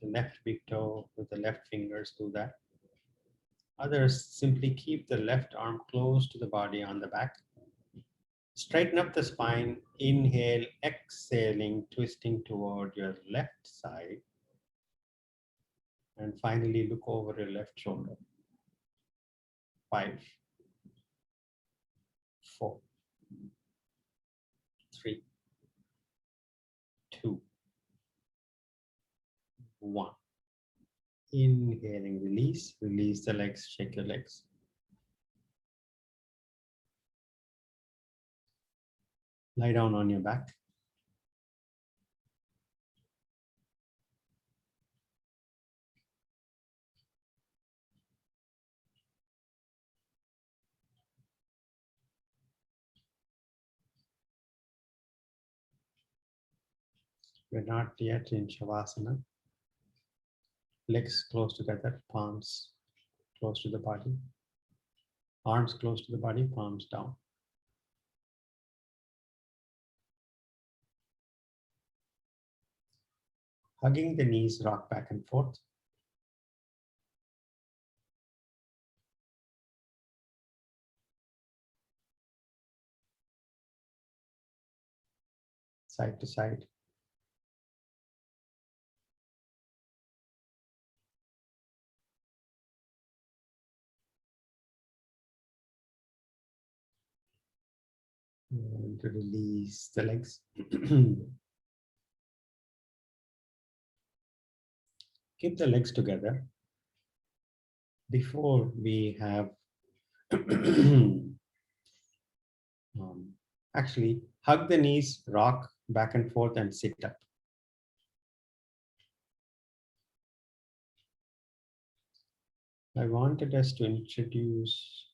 the left big toe with the left fingers, do that. Others simply keep the left arm close to the body on the back. Straighten up the spine. Inhale, exhaling, twisting toward your left side. And finally, look over your left shoulder. 5, 4, 3, 2, 1. Inhaling, release. Release the legs, shake your legs. Lie down on your back. We're not yet in Shavasana. Legs close together, palms close to the body. Arms close to the body, palms down. Hugging the knees, rock back and forth. Side to side. And release the legs. Keep the legs together. Before we have actually hug the knees, rock back and forth and sit up. I wanted us to introduce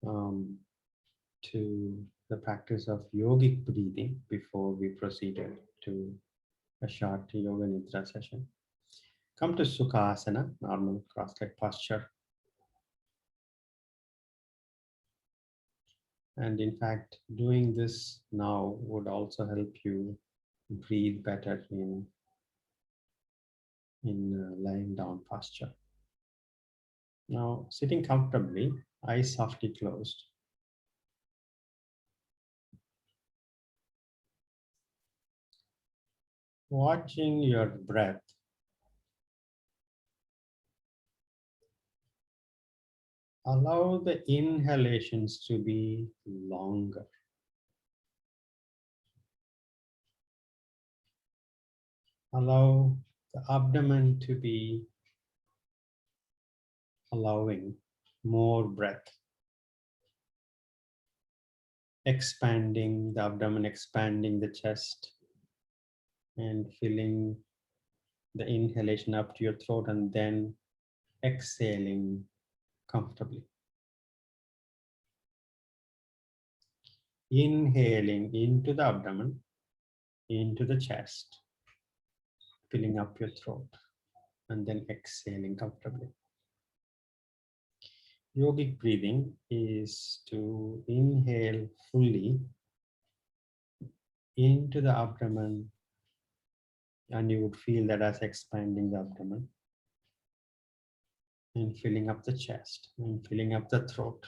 to the practice of yogic breathing before we proceeded to a short yoga nidra session. Come to Sukhasana, normal cross-leg posture. And in fact, doing this now would also help you breathe better in lying down posture. Now, sitting comfortably, eyes softly closed. Watching your breath. Allow the inhalations to be longer. Allow the abdomen to be allowing more breath. Expanding the abdomen, expanding the chest, and filling the inhalation up to your throat and then exhaling comfortably. Inhaling into the abdomen, into the chest, filling up your throat, and then exhaling comfortably. Yogic breathing is to inhale fully into the abdomen, and you would feel that as expanding the abdomen and filling up the chest and filling up the throat.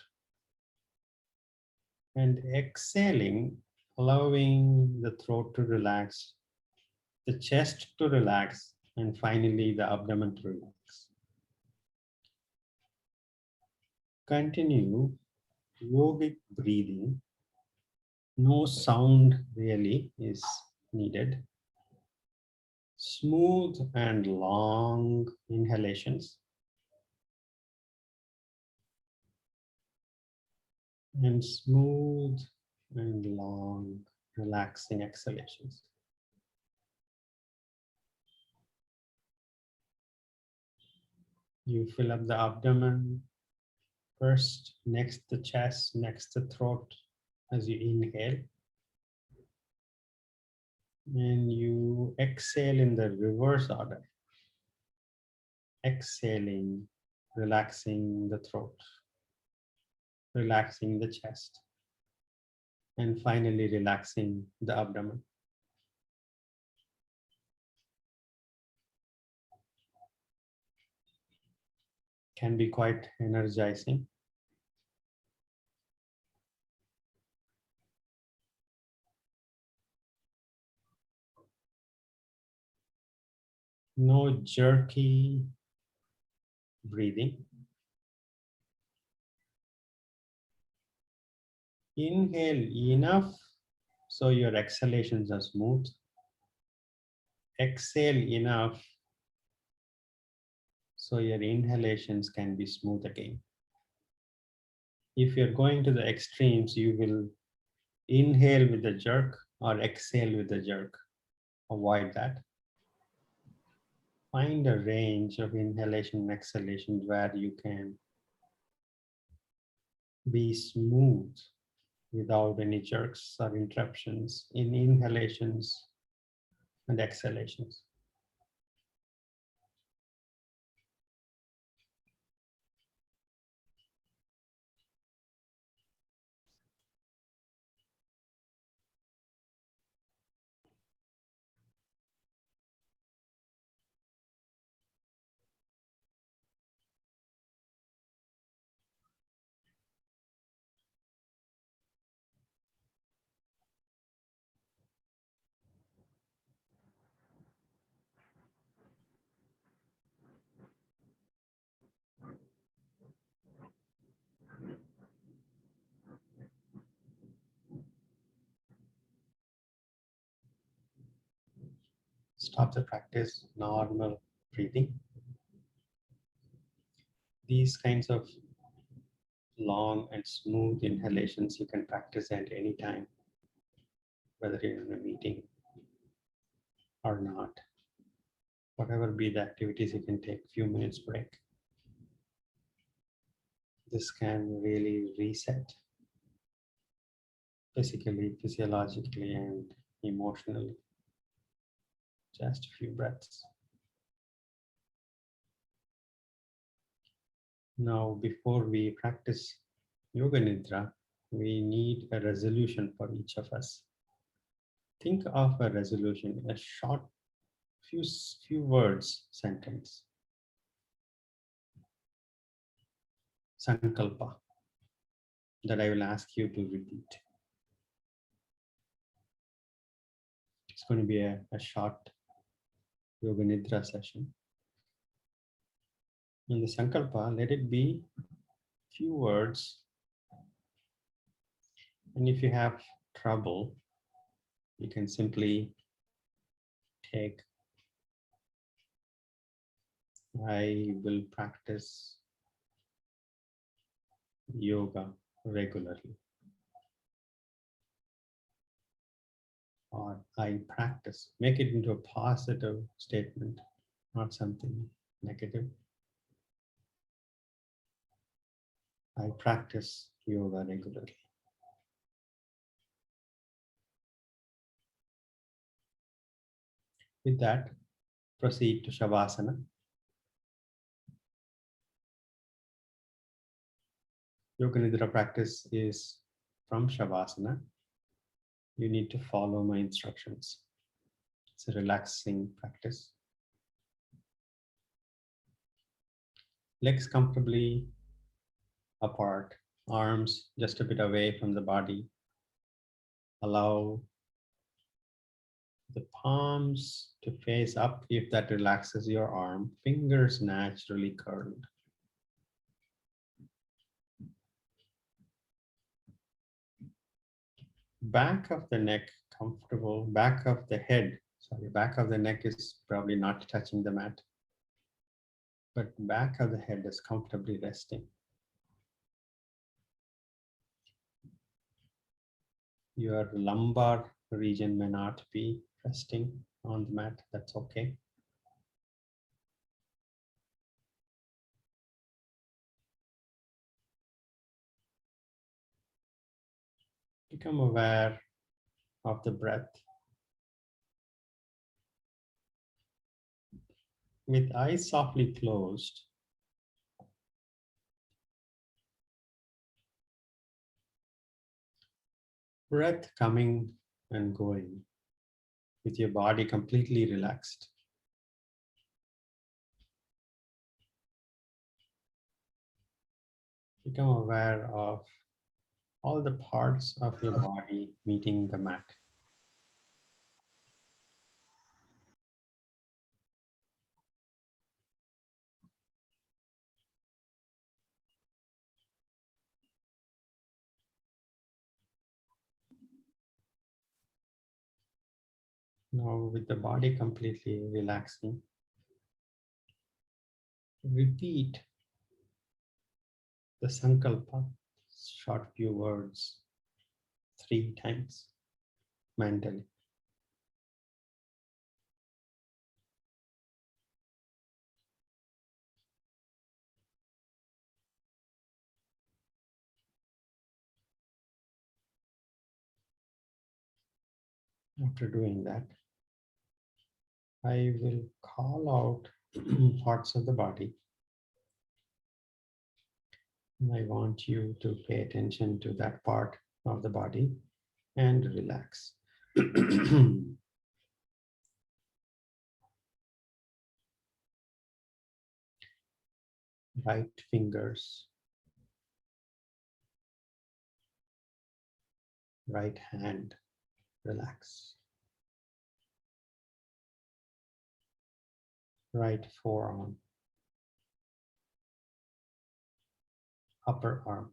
And exhaling, allowing the throat to relax, the chest to relax, and finally the abdomen to relax. Continue yogic breathing. No sound really is needed. Smooth and long inhalations and smooth and long relaxing exhalations. You fill up the abdomen first, next the chest, next the throat as you inhale. And you exhale in the reverse order. exhaling, relaxing the throat, relaxing the chest, and finally relaxing the abdomen. Can be quite energizing. No jerky breathing. Inhale enough so your exhalations are smooth. Exhale enough so your inhalations can be smooth again. If you're going to the extremes, you will inhale with a jerk or exhale with a jerk. Avoid that. Find a range of inhalation and exhalations where you can be smooth without any jerks or interruptions in inhalations and exhalations. Stop the practice, normal breathing. These kinds of long and smooth inhalations you can practice at any time, whether you're in a meeting or not. Whatever be the activities, you can take a few minutes break. This can really reset physically, physiologically, and emotionally. Just a few breaths. Now, before we practice Yoga Nidra, we need a resolution for each of us. Think of a resolution, a short, few words sentence. Sankalpa, that I will ask you to repeat. It's going to be a short Yoga Nidra session. In the Sankalpa, let it be few words. And if you have trouble, you can simply take, I will practice yoga regularly. Or I practice. Make it into a positive statement, not something negative. I practice yoga regularly. With that, proceed to Shavasana. Yoga Nidra practice is from Shavasana. You need to follow my instructions. It's a relaxing practice. Legs comfortably apart, arms just a bit away from the body. Allow the palms to face up if that relaxes your arm. Fingers naturally curled. Back of the neck comfortable. Back of the head, back of the neck is probably not touching the mat. But back of the head is comfortably resting. Your lumbar region may not be resting on the mat. That's okay. Become aware of the breath. with eyes softly closed, breath coming and going, with your body completely relaxed. Become aware of all the parts of your body meeting the mat. Now, with the body completely relaxing, repeat the Sankalpa, short few words, 3 times mentally. After doing that, I will call out parts of the body. And I want you to pay attention to that part of the body and relax. Right fingers, right hand, relax. Right forearm, upper arm,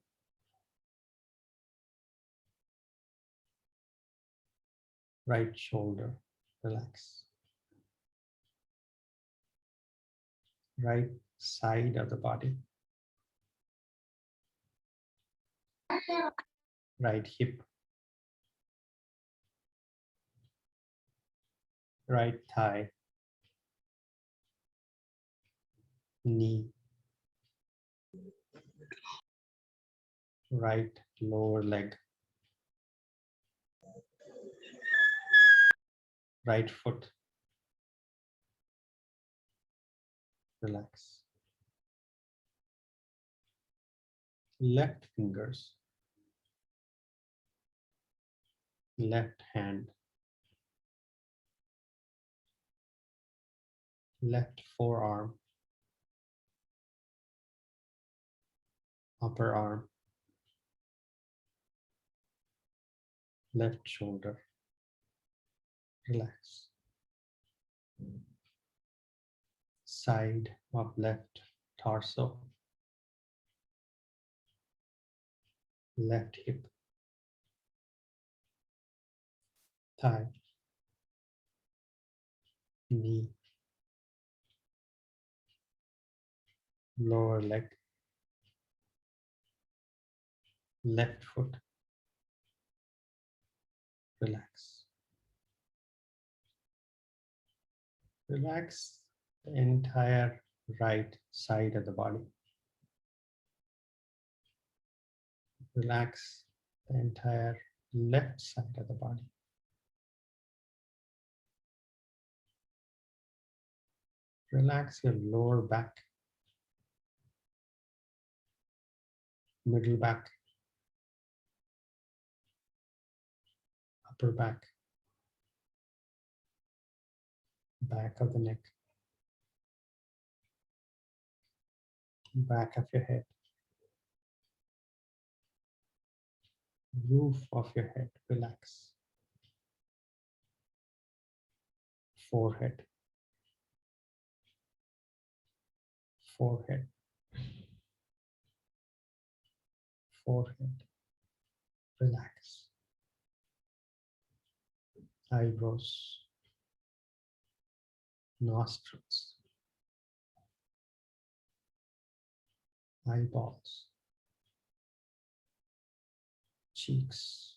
right shoulder, relax. Right side of the body, right hip, right thigh, knee, right lower leg, right foot, relax. Left fingers, left hand, left forearm, upper arm, left shoulder, relax. Side of left torso, left hip, thigh, knee, lower leg, left foot, relax. Relax the entire right side of the body. Relax the entire left side of the body. Relax your lower back, middle back, upper back, back of the neck, back of your head, roof of your head, relax. Forehead, forehead, forehead, relax. Eyebrows, nostrils, eyeballs, cheeks,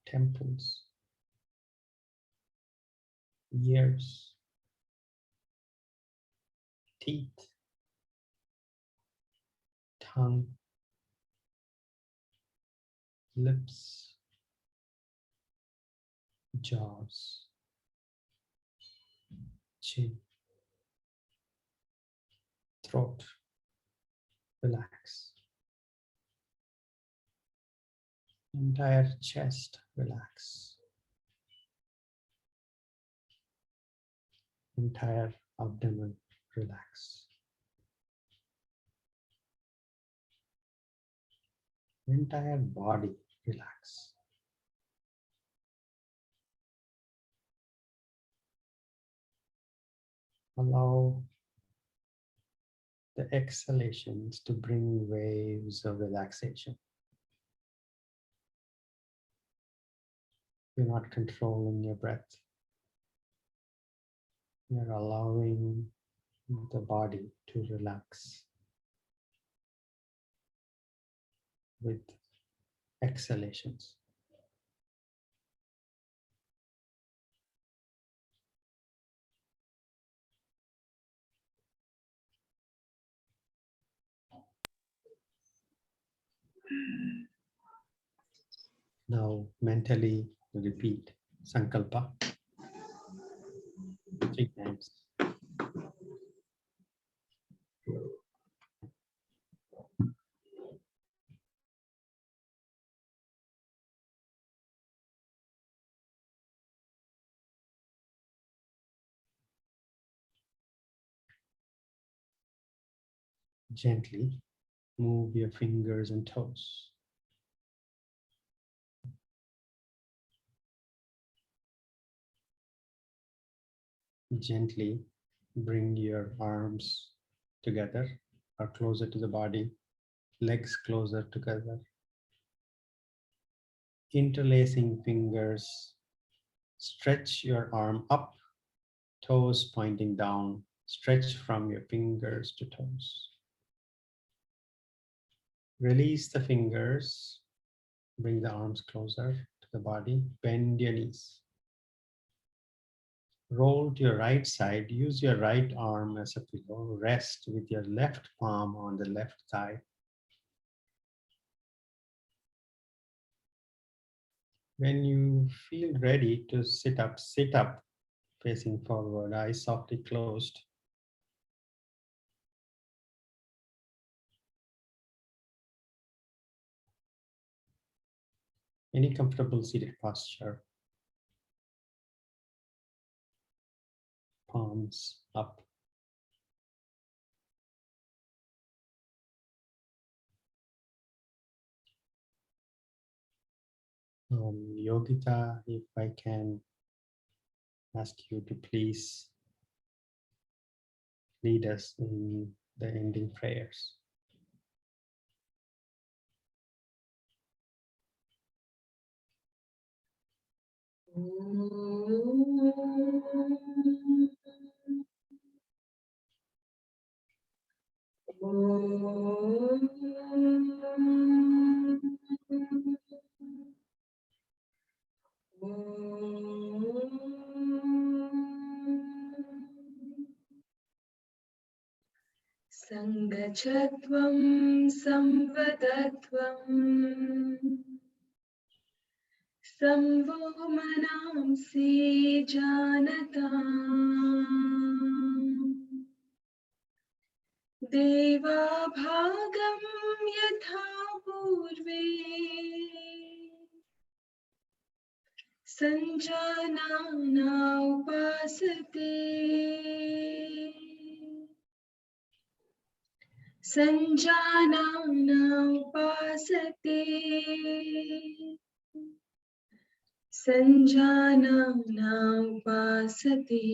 temples, ears, teeth, tongue, lips, jaws, chin, throat, relax. Entire chest, relax. Entire abdomen, relax. Entire body, relax. Allow the exhalations to bring waves of relaxation. You're not controlling your breath. You're allowing the body to relax with exhalations. Now mentally repeat Sankalpa 3 times. Gently move your fingers and toes. Gently bring your arms together or closer to the body, legs closer together. Interlacing fingers, stretch your arm up, toes pointing down, stretch from your fingers to toes. Release the fingers, bring the arms closer to the body, bend your knees. Roll to your right side, use your right arm as a pillow, rest with your left palm on the left thigh. When you feel ready to sit up, facing forward, eyes softly closed. Any comfortable seated posture. Palms up. Yogita, if I can ask you to please lead us in the ending prayers. Sangachatvam samvadatvam samvo manamsi janatam deva bhagam yatha purve sanjanana upasate sanjanana upasate sanjanana upasate.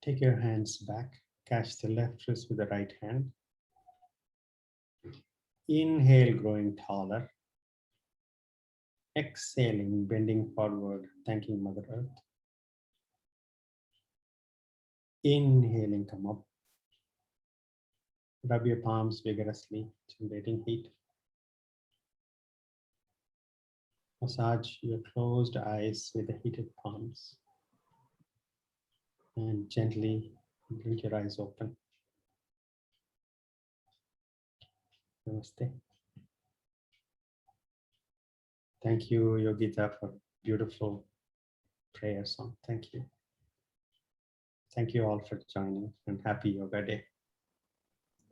Take your hands back, catch the left wrist with the right hand. Inhale, growing taller. Exhaling, bending forward, thanking Mother Earth. Inhaling, come up. Rub your palms vigorously, generating heat. Massage your closed eyes with the heated palms. And gently blink your eyes open. Namaste. Thank you, Yogita, for beautiful prayer song. Thank you. Thank you all for joining, and happy Yoga Day.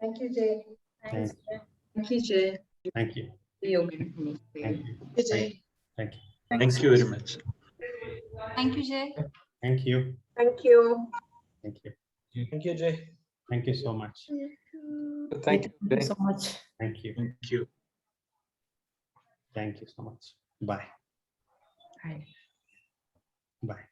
Thank you, Jay. Thank you. Thank you, Jay. Thank you. Yoga. Thank you. Jay. Thank you. Thank you very much. Thank you, Jay. Thank you. Thank you. Thank you. Thank you, Jay. Thank you so much. Thank you. so much. Thank you. Thank you. Thank you so much. Bye. Bye. Bye.